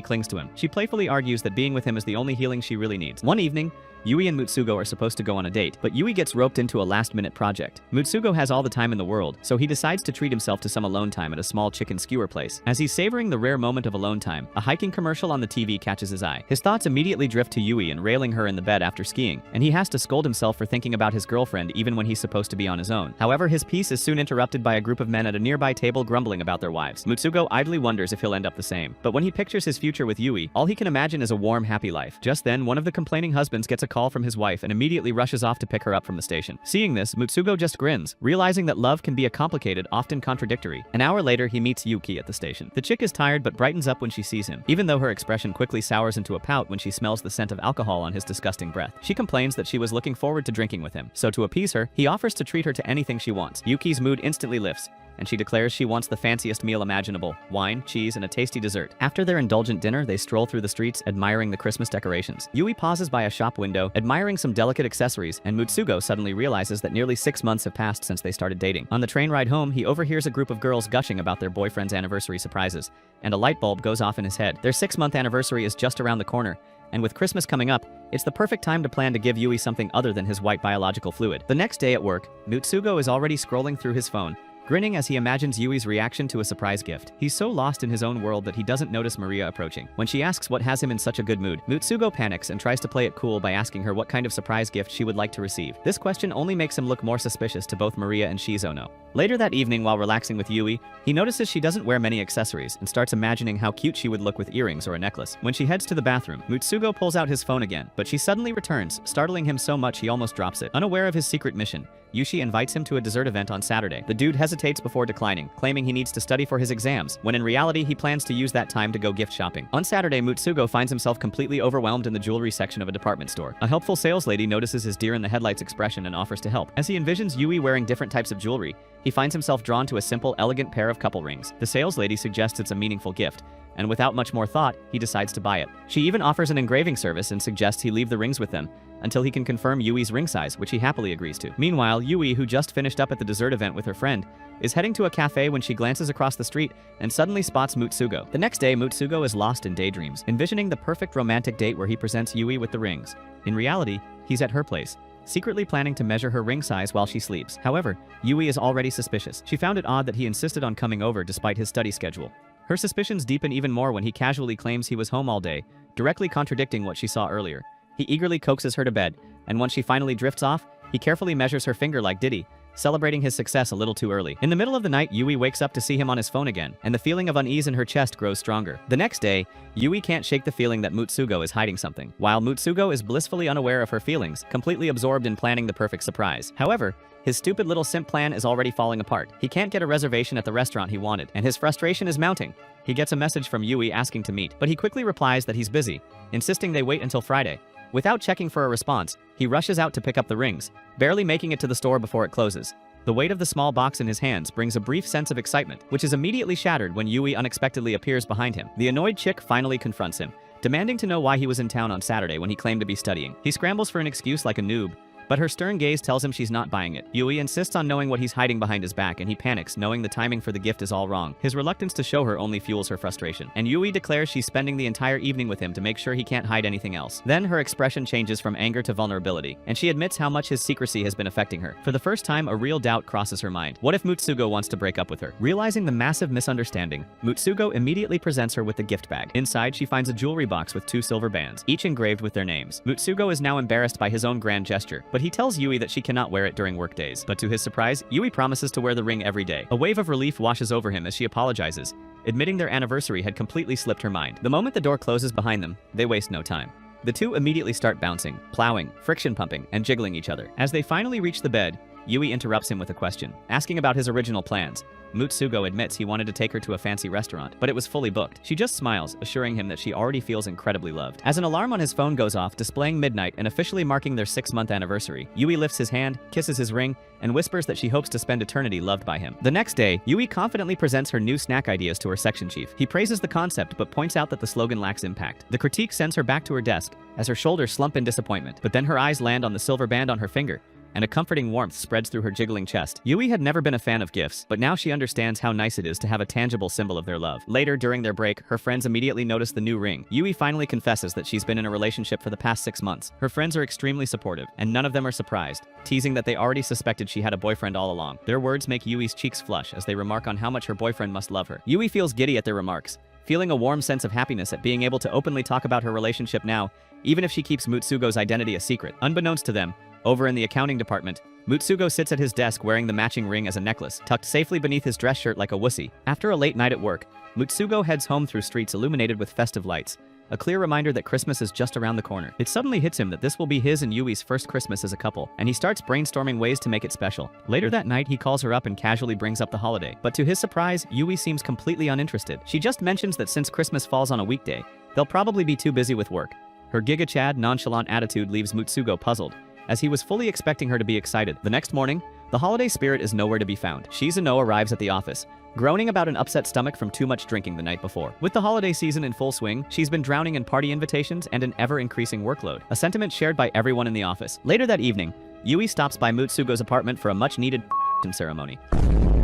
clings to him. She playfully argues that being with him is the only healing she really needs. One evening, Yui and Mutsugo are supposed to go on a date, but Yui gets roped into a last-minute project. Mutsugo has all the time in the world, so he decides to treat himself to some alone time at a small chicken skewer place. As he's savoring the rare moment of alone time, a hiking commercial on the TV catches his eye. His thoughts immediately drift to Yui and railing her in the bed after skiing, and he has to scold himself for thinking about his girlfriend even when he's supposed to be on his own. However, his peace is soon interrupted by a group of men at a nearby table grumbling about their wives. Mutsugo idly wonders if he'll end up the same, but when he pictures his future with Yui, all he can imagine is a warm, happy life. Just then, one of the complaining husbands gets a call from his wife and immediately rushes off to pick her up from the station. Seeing this, Mutsugo just grins, realizing that love can be a complicated, often contradictory. An hour later, he meets Yuki at the station. The chick is tired but brightens up when she sees him, even though her expression quickly sours into a pout when she smells the scent of alcohol on his disgusting breath. She complains that she was looking forward to drinking with him, so to appease her, he offers to treat her to anything she wants. Yuki's mood instantly lifts, and she declares she wants the fanciest meal imaginable: wine, cheese, and a tasty dessert. After their indulgent dinner, they stroll through the streets, admiring the Christmas decorations. Yui pauses by a shop window, admiring some delicate accessories, and Mutsugo suddenly realizes that nearly 6 months have passed since they started dating. On the train ride home, he overhears a group of girls gushing about their boyfriend's anniversary surprises, and a light bulb goes off in his head. Their 6-month anniversary is just around the corner, and with Christmas coming up, it's the perfect time to plan to give Yui something other than his white biological fluid. The next day at work, Mutsugo is already scrolling through his phone, grinning as he imagines Yui's reaction to a surprise gift. He's so lost in his own world that he doesn't notice Maria approaching. When she asks what has him in such a good mood, Mutsugo panics and tries to play it cool by asking her what kind of surprise gift she would like to receive. This question only makes him look more suspicious to both Maria and Shizono. Later that evening, while relaxing with Yui, he notices she doesn't wear many accessories and starts imagining how cute she would look with earrings or a necklace. When she heads to the bathroom, Mutsugo pulls out his phone again, but she suddenly returns, startling him so much he almost drops it. Unaware of his secret mission, Yushi invites him to a dessert event on Saturday. The dude hesitates before declining, claiming he needs to study for his exams, when in reality he plans to use that time to go gift shopping. On Saturday, Mutsugo finds himself completely overwhelmed in the jewelry section of a department store. A helpful sales lady notices his deer-in-the-headlights expression and offers to help. As he envisions Yui wearing different types of jewelry, he finds himself drawn to a simple, elegant pair of couple rings. The sales lady suggests it's a meaningful gift, and without much more thought, he decides to buy it. She even offers an engraving service and suggests he leave the rings with them until he can confirm Yui's ring size, which he happily agrees to. Meanwhile, Yui, who just finished up at the dessert event with her friend, is heading to a cafe when she glances across the street and suddenly spots Mutsugo. The next day, Mutsugo is lost in daydreams, envisioning the perfect romantic date where he presents Yui with the rings. In reality, he's at her place, secretly planning to measure her ring size while she sleeps. However, Yui is already suspicious. She found it odd that he insisted on coming over despite his study schedule. Her suspicions deepen even more when he casually claims he was home all day, directly contradicting what she saw earlier. He eagerly coaxes her to bed, and once she finally drifts off, he carefully measures her finger like Diddy, celebrating his success a little too early. In the middle of the night, Yui wakes up to see him on his phone again, and the feeling of unease in her chest grows stronger. The next day, Yui can't shake the feeling that Mutsugo is hiding something, while Mutsugo is blissfully unaware of her feelings, completely absorbed in planning the perfect surprise. However, his stupid little simp plan is already falling apart. He can't get a reservation at the restaurant he wanted, and his frustration is mounting. He gets a message from Yui asking to meet, but he quickly replies that he's busy, insisting they wait until Friday. Without checking for a response, he rushes out to pick up the rings, barely making it to the store before it closes. The weight of the small box in his hands brings a brief sense of excitement, which is immediately shattered when Yui unexpectedly appears behind him. The annoyed chick finally confronts him, demanding to know why he was in town on Saturday when he claimed to be studying. He scrambles for an excuse like a noob, but her stern gaze tells him she's not buying it. Yui insists on knowing what he's hiding behind his back, and he panics, knowing the timing for the gift is all wrong. His reluctance to show her only fuels her frustration, and Yui declares she's spending the entire evening with him to make sure he can't hide anything else. Then her expression changes from anger to vulnerability, and she admits how much his secrecy has been affecting her. For the first time, a real doubt crosses her mind. What if Mutsugo wants to break up with her? Realizing the massive misunderstanding, Mutsugo immediately presents her with the gift bag. Inside, she finds a jewelry box with 2 silver bands, each engraved with their names. Mutsugo is now embarrassed by his own grand gesture, but he tells Yui that she cannot wear it during work days. But to his surprise, Yui promises to wear the ring every day. A wave of relief washes over him as she apologizes, admitting their anniversary had completely slipped her mind. The moment the door closes behind them, they waste no time. The two immediately start bouncing, plowing, friction pumping, and jiggling each other. As they finally reach the bed, Yui interrupts him with a question, asking about his original plans. Mutsugo admits he wanted to take her to a fancy restaurant, but it was fully booked. She just smiles, assuring him that she already feels incredibly loved. As an alarm on his phone goes off, displaying midnight and officially marking their 6-month anniversary, Yui lifts his hand, kisses his ring, and whispers that she hopes to spend eternity loved by him. The next day, Yui confidently presents her new snack ideas to her section chief. He praises the concept but points out that the slogan lacks impact. The critique sends her back to her desk as her shoulders slump in disappointment, but then her eyes land on the silver band on her finger, and a comforting warmth spreads through her jiggling chest. Yui had never been a fan of gifts, but now she understands how nice it is to have a tangible symbol of their love. Later, during their break, her friends immediately notice the new ring. Yui finally confesses that she's been in a relationship for the past 6 months. Her friends are extremely supportive, and none of them are surprised, teasing that they already suspected she had a boyfriend all along. Their words make Yui's cheeks flush as they remark on how much her boyfriend must love her. Yui feels giddy at their remarks, feeling a warm sense of happiness at being able to openly talk about her relationship now, even if she keeps Mutsugo's identity a secret. Unbeknownst to them, over in the accounting department, Mutsugo sits at his desk wearing the matching ring as a necklace, tucked safely beneath his dress shirt like a wussy. After a late night at work, Mutsugo heads home through streets illuminated with festive lights, a clear reminder that Christmas is just around the corner. It suddenly hits him that this will be his and Yui's first Christmas as a couple, and he starts brainstorming ways to make it special. Later that night, he calls her up and casually brings up the holiday, but to his surprise, Yui seems completely uninterested. She just mentions that since Christmas falls on a weekday, they'll probably be too busy with work. Her Giga Chad nonchalant attitude leaves Mutsugo puzzled, as he was fully expecting her to be excited. The next morning, The holiday spirit is nowhere to be found. Shizuno arrives at the office, groaning about an upset stomach from too much drinking the night before. With the holiday season in full swing, she's been drowning in party invitations and an ever-increasing workload, a sentiment shared by everyone in the office. Later that evening, Yui stops by Mutsugo's apartment for a much-needed ceremony.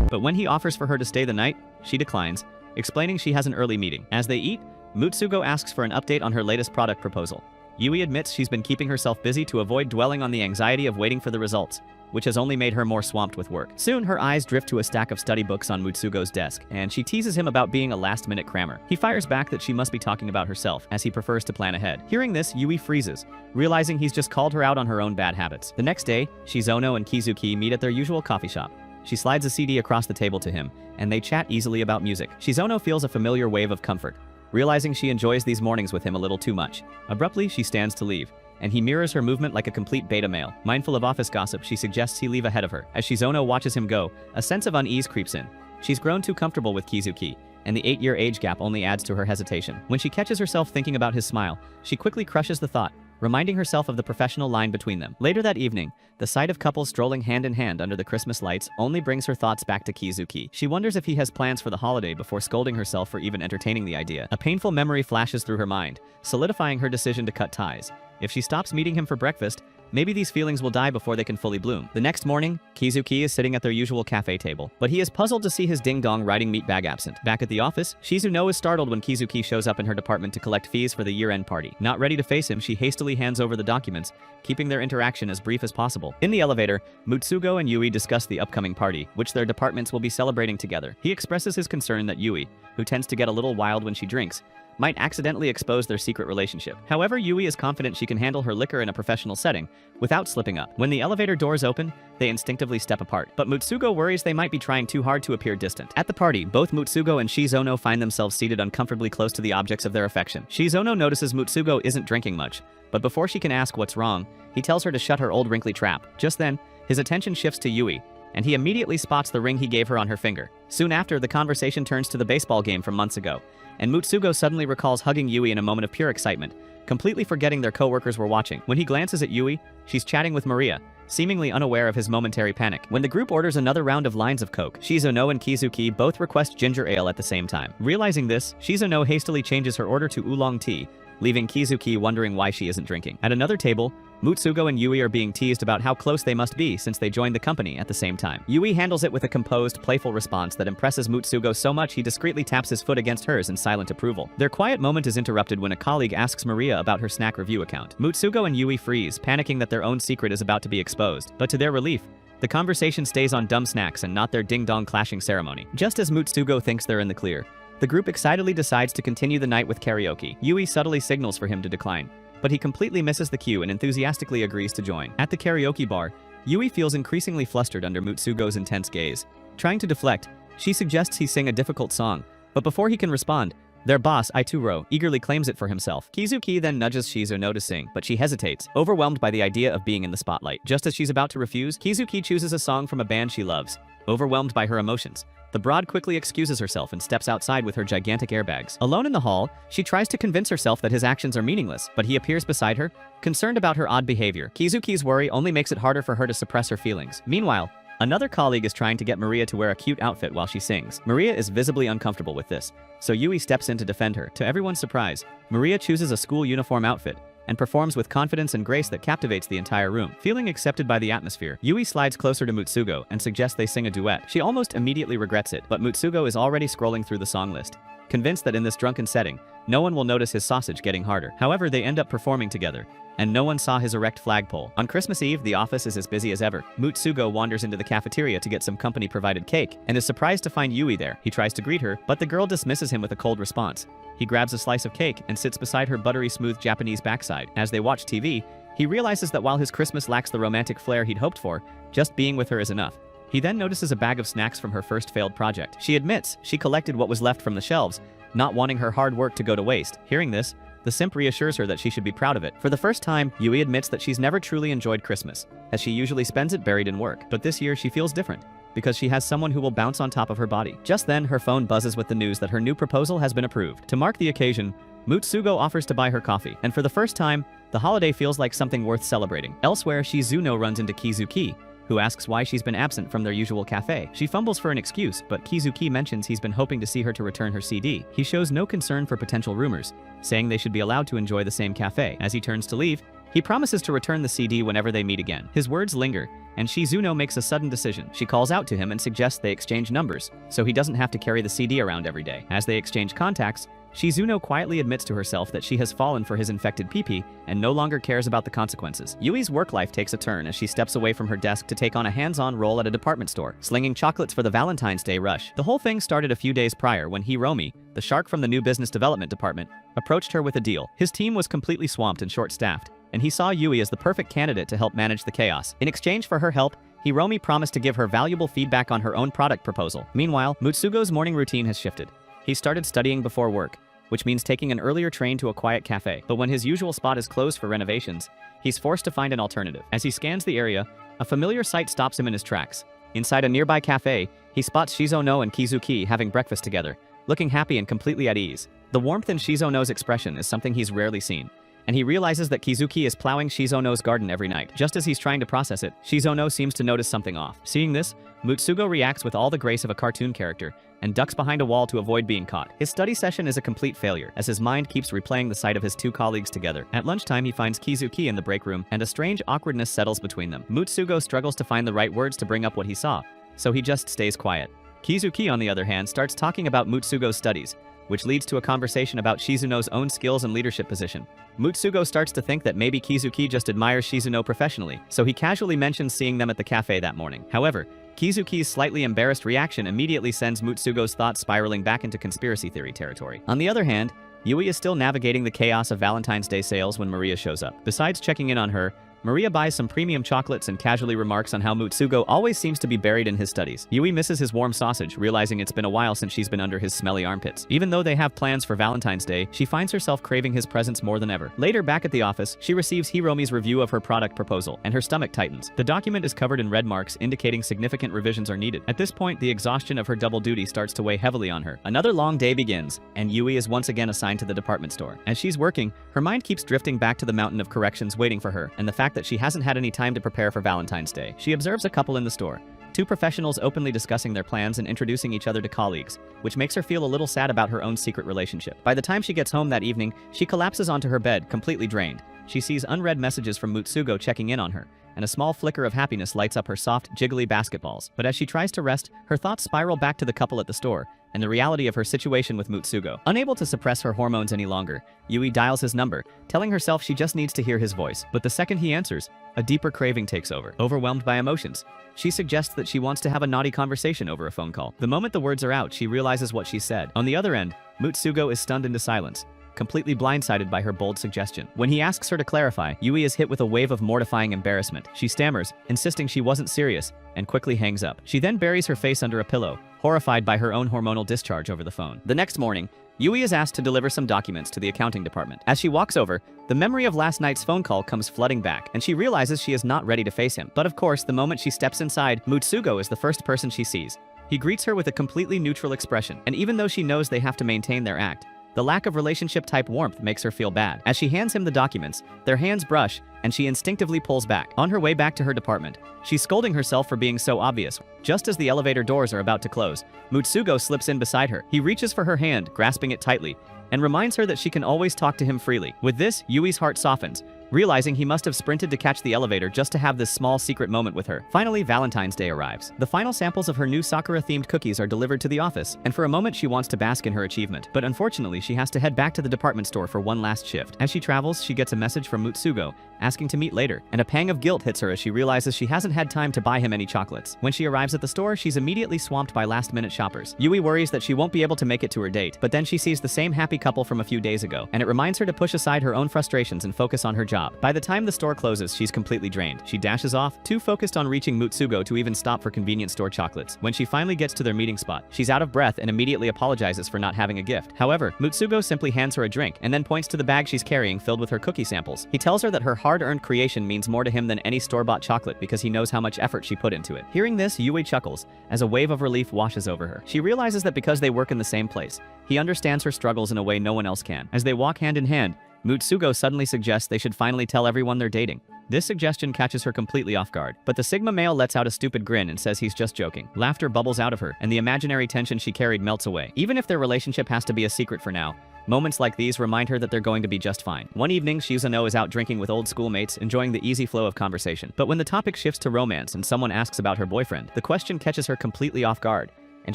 But when he offers for her to stay the night, she declines, explaining she has an early meeting. As they eat, Mutsugo asks for an update on her latest product proposal. Yui admits she's been keeping herself busy to avoid dwelling on the anxiety of waiting for the results, which has only made her more swamped with work. Soon, her eyes drift to a stack of study books on Mutsugo's desk, and she teases him about being a last-minute crammer. He fires back that she must be talking about herself, as he prefers to plan ahead. Hearing this, Yui freezes, realizing he's just called her out on her own bad habits. The next day, Shizuno and Kizuki meet at their usual coffee shop. She slides a CD across the table to him, and they chat easily about music. Shizuno feels a familiar wave of comfort, realizing she enjoys these mornings with him a little too much. Abruptly, she stands to leave, and he mirrors her movement like a complete beta male. Mindful of office gossip, she suggests he leave ahead of her. As Shizuno watches him go, a sense of unease creeps in. She's grown too comfortable with Kizuki, and the 8-year age gap only adds to her hesitation. When she catches herself thinking about his smile, she quickly crushes the thought, reminding herself of the professional line between them. Later that evening, the sight of couples strolling hand in hand under the Christmas lights only brings her thoughts back to Kizuki. She wonders if he has plans for the holiday before scolding herself for even entertaining the idea. A painful memory flashes through her mind, solidifying her decision to cut ties. If she stops meeting him for breakfast, maybe these feelings will die before they can fully bloom. The next morning, Kizuki is sitting at their usual cafe table, but he is puzzled to see his ding-dong riding meat bag absent. Back at the office, Shizuno is startled when Kizuki shows up in her department to collect fees for the year-end party. Not ready to face him, she hastily hands over the documents, keeping their interaction as brief as possible. In the elevator, Mutsugo and Yui discuss the upcoming party, which their departments will be celebrating together. He expresses his concern that Yui, who tends to get a little wild when she drinks, might accidentally expose their secret relationship. However, Yui is confident she can handle her liquor in a professional setting without slipping up. When the elevator doors open, they instinctively step apart, but Mutsugo worries they might be trying too hard to appear distant. At the party, both Mutsugo and Shizuno find themselves seated uncomfortably close to the objects of their affection. Shizuno notices Mutsugo isn't drinking much, but before she can ask what's wrong, he tells her to shut her old wrinkly trap. Just then, his attention shifts to Yui, and he immediately spots the ring he gave her on her finger. Soon after, the conversation turns to the baseball game from months ago, and Mutsugo suddenly recalls hugging Yui in a moment of pure excitement, completely forgetting their co-workers were watching. When he glances at Yui, she's chatting with Maria, seemingly unaware of his momentary panic. When the group orders another round of lines of Coke, Shizuno and Kizuki both request ginger ale at the same time. Realizing this, Shizuno hastily changes her order to oolong tea, leaving Kizuki wondering why she isn't drinking. At another table, Mutsugo and Yui are being teased about how close they must be since they joined the company at the same time. Yui handles it with a composed, playful response that impresses Mutsugo so much he discreetly taps his foot against hers in silent approval. Their quiet moment is interrupted when a colleague asks Maria about her snack review account. Mutsugo and Yui freeze, panicking that their own secret is about to be exposed. But to their relief, the conversation stays on dumb snacks and not their ding-dong clashing ceremony. Just as Mutsugo thinks they're in the clear, the group excitedly decides to continue the night with karaoke. Yui subtly signals for him to decline, but he completely misses the cue and enthusiastically agrees to join. At the karaoke bar, Yui feels increasingly flustered under Mutsugo's intense gaze. Trying to deflect, she suggests he sing a difficult song, but before he can respond, their boss, Ituro, eagerly claims it for himself. Kizuki then nudges Shizuno to sing, but she hesitates, overwhelmed by the idea of being in the spotlight. Just as she's about to refuse, Kizuki chooses a song from a band she loves. Overwhelmed by her emotions, the broad quickly excuses herself and steps outside with her gigantic airbags. Alone in the hall, she tries to convince herself that his actions are meaningless, but he appears beside her, concerned about her odd behavior. Kizuki's worry only makes it harder for her to suppress her feelings. Meanwhile, another colleague is trying to get Maria to wear a cute outfit while she sings. Maria is visibly uncomfortable with this, so Yui steps in to defend her. To everyone's surprise, Maria chooses a school uniform outfit and performs with confidence and grace that captivates the entire room. Feeling accepted by the atmosphere, Yui slides closer to Mutsugo and suggests they sing a duet. She almost immediately regrets it, but Mutsugo is already scrolling through the song list, convinced that in this drunken setting, no one will notice his sausage getting harder. However, they end up performing together, and no one saw his erect flagpole. On Christmas Eve, the office is as busy as ever. Mutsugo wanders into the cafeteria to get some company-provided cake, and is surprised to find Yui there. He tries to greet her, but the girl dismisses him with a cold response. He grabs a slice of cake and sits beside her buttery smooth Japanese backside. As they watch TV, he realizes that while his Christmas lacks the romantic flair he'd hoped for, just being with her is enough. He then notices a bag of snacks from her first failed project. She admits she collected what was left from the shelves, not wanting her hard work to go to waste. Hearing this, the simp reassures her that she should be proud of it. For the first time, Yui admits that she's never truly enjoyed Christmas, as she usually spends it buried in work. But this year she feels different, because she has someone who will bounce on top of her body. Just then, her phone buzzes with the news that her new proposal has been approved. To mark the occasion, Mutsugo offers to buy her coffee, and for the first time, the holiday feels like something worth celebrating. Elsewhere, Shizuno runs into Kizuki, who asks why she's been absent from their usual cafe. She fumbles for an excuse, but Kizuki mentions he's been hoping to see her to return her CD. He shows no concern for potential rumors, saying they should be allowed to enjoy the same cafe. As he turns to leave, he promises to return the CD whenever they meet again. His words linger, and Shizuno makes a sudden decision. She calls out to him and suggests they exchange numbers, so he doesn't have to carry the CD around every day. As they exchange contacts, Shizuno quietly admits to herself that she has fallen for his infected pee-pee and no longer cares about the consequences. Yui's work life takes a turn as she steps away from her desk to take on a hands-on role at a department store, slinging chocolates for the Valentine's Day rush. The whole thing started a few days prior when Hiromi, the shark from the new business development department, approached her with a deal. His team was completely swamped and short-staffed, and he saw Yui as the perfect candidate to help manage the chaos. In exchange for her help, Hiromi promised to give her valuable feedback on her own product proposal. Meanwhile, Mutsugo's morning routine has shifted. He started studying before work, which means taking an earlier train to a quiet cafe. But when his usual spot is closed for renovations, he's forced to find an alternative. As he scans the area, a familiar sight stops him in his tracks. Inside a nearby cafe, he spots Shizuno and Kizuki having breakfast together, looking happy and completely at ease. The warmth in Shizuno's expression is something he's rarely seen, and he realizes that Kizuki is plowing Shizuno's garden every night. Just as he's trying to process it, Shizuno seems to notice something off. Seeing this, Mutsugo reacts with all the grace of a cartoon character and ducks behind a wall to avoid being caught. His study session is a complete failure, as his mind keeps replaying the sight of his two colleagues together. At lunchtime, he finds Kizuki in the break room, and a strange awkwardness settles between them. Mutsugo struggles to find the right words to bring up what he saw, so he just stays quiet. Kizuki, on the other hand, starts talking about Mutsugo's studies, which leads to a conversation about Shizuno's own skills and leadership position. Mutsugo starts to think that maybe Kizuki just admires Shizuno professionally, so he casually mentions seeing them at the cafe that morning. However, Kizuki's slightly embarrassed reaction immediately sends Mutsugo's thoughts spiraling back into conspiracy theory territory. On the other hand, Yui is still navigating the chaos of Valentine's Day sales when Maria shows up. Besides checking in on her, Maria buys some premium chocolates and casually remarks on how Mutsugo always seems to be buried in his studies. Yui misses his warm sausage, realizing it's been a while since she's been under his smelly armpits. Even though they have plans for Valentine's Day, she finds herself craving his presence more than ever. Later, back at the office, she receives Hiromi's review of her product proposal, and her stomach tightens. The document is covered in red marks, indicating significant revisions are needed. At this point, the exhaustion of her double duty starts to weigh heavily on her. Another long day begins, and Yui is once again assigned to the department store. As she's working, her mind keeps drifting back to the mountain of corrections waiting for her, and the fact that she hasn't had any time to prepare for Valentine's Day. She observes a couple in the store, two professionals openly discussing their plans and introducing each other to colleagues, which makes her feel a little sad about her own secret relationship. By the time she gets home that evening, she collapses onto her bed, completely drained. She sees unread messages from Mutsugo checking in on her, and a small flicker of happiness lights up her soft, jiggly basketballs. But as she tries to rest, her thoughts spiral back to the couple at the store and the reality of her situation with Mutsugo. Unable to suppress her hormones any longer, Yui dials his number, telling herself she just needs to hear his voice. But the second he answers, a deeper craving takes over. Overwhelmed by emotions, she suggests that she wants to have a naughty conversation over a phone call. The moment the words are out, she realizes what she said. On the other end, Mutsugo is stunned into silence, completely blindsided by her bold suggestion. When he asks her to clarify, Yui is hit with a wave of mortifying embarrassment. She stammers, insisting she wasn't serious, and quickly hangs up. She then buries her face under a pillow, horrified by her own hormonal discharge over the phone. The next morning, Yui is asked to deliver some documents to the accounting department. As she walks over, the memory of last night's phone call comes flooding back, and she realizes she is not ready to face him. But of course, the moment she steps inside, Mutsugo is the first person she sees. He greets her with a completely neutral expression, and even though she knows they have to maintain their act, the lack of relationship-type warmth makes her feel bad. As she hands him the documents, their hands brush, and she instinctively pulls back. On her way back to her department, she's scolding herself for being so obvious. Just as the elevator doors are about to close, Mutsugo slips in beside her. He reaches for her hand, grasping it tightly, and reminds her that she can always talk to him freely. With this, Yui's heart softens, realizing he must have sprinted to catch the elevator just to have this small secret moment with her. Finally, Valentine's Day arrives. The final samples of her new Sakura-themed cookies are delivered to the office, and for a moment she wants to bask in her achievement. But unfortunately, she has to head back to the department store for one last shift. As she travels, she gets a message from Mutsugo, asking to meet later, and a pang of guilt hits her as she realizes she hasn't had time to buy him any chocolates. When she arrives at the store, she's immediately swamped by last-minute shoppers. Yui worries that she won't be able to make it to her date, but then she sees the same happy couple from a few days ago, and it reminds her to push aside her own frustrations and focus on her job. By the time the store closes, she's completely drained. She dashes off, too focused on reaching Mutsugo to even stop for convenience store chocolates. When she finally gets to their meeting spot, she's out of breath and immediately apologizes for not having a gift. However, Mutsugo simply hands her a drink and then points to the bag she's carrying filled with her cookie samples. He tells her that her hard-earned creation means more to him than any store-bought chocolate because he knows how much effort she put into it. Hearing this, Yui chuckles as a wave of relief washes over her. She realizes that because they work in the same place, he understands her struggles in a way no one else can. As they walk hand in hand, Mutsugo suddenly suggests they should finally tell everyone they're dating. This suggestion catches her completely off guard, but the Sigma male lets out a stupid grin and says he's just joking. Laughter bubbles out of her, and the imaginary tension she carried melts away. Even if their relationship has to be a secret for now, moments like these remind her that they're going to be just fine. One evening, Shizuno is out drinking with old schoolmates, enjoying the easy flow of conversation. But when the topic shifts to romance and someone asks about her boyfriend, the question catches her completely off guard, and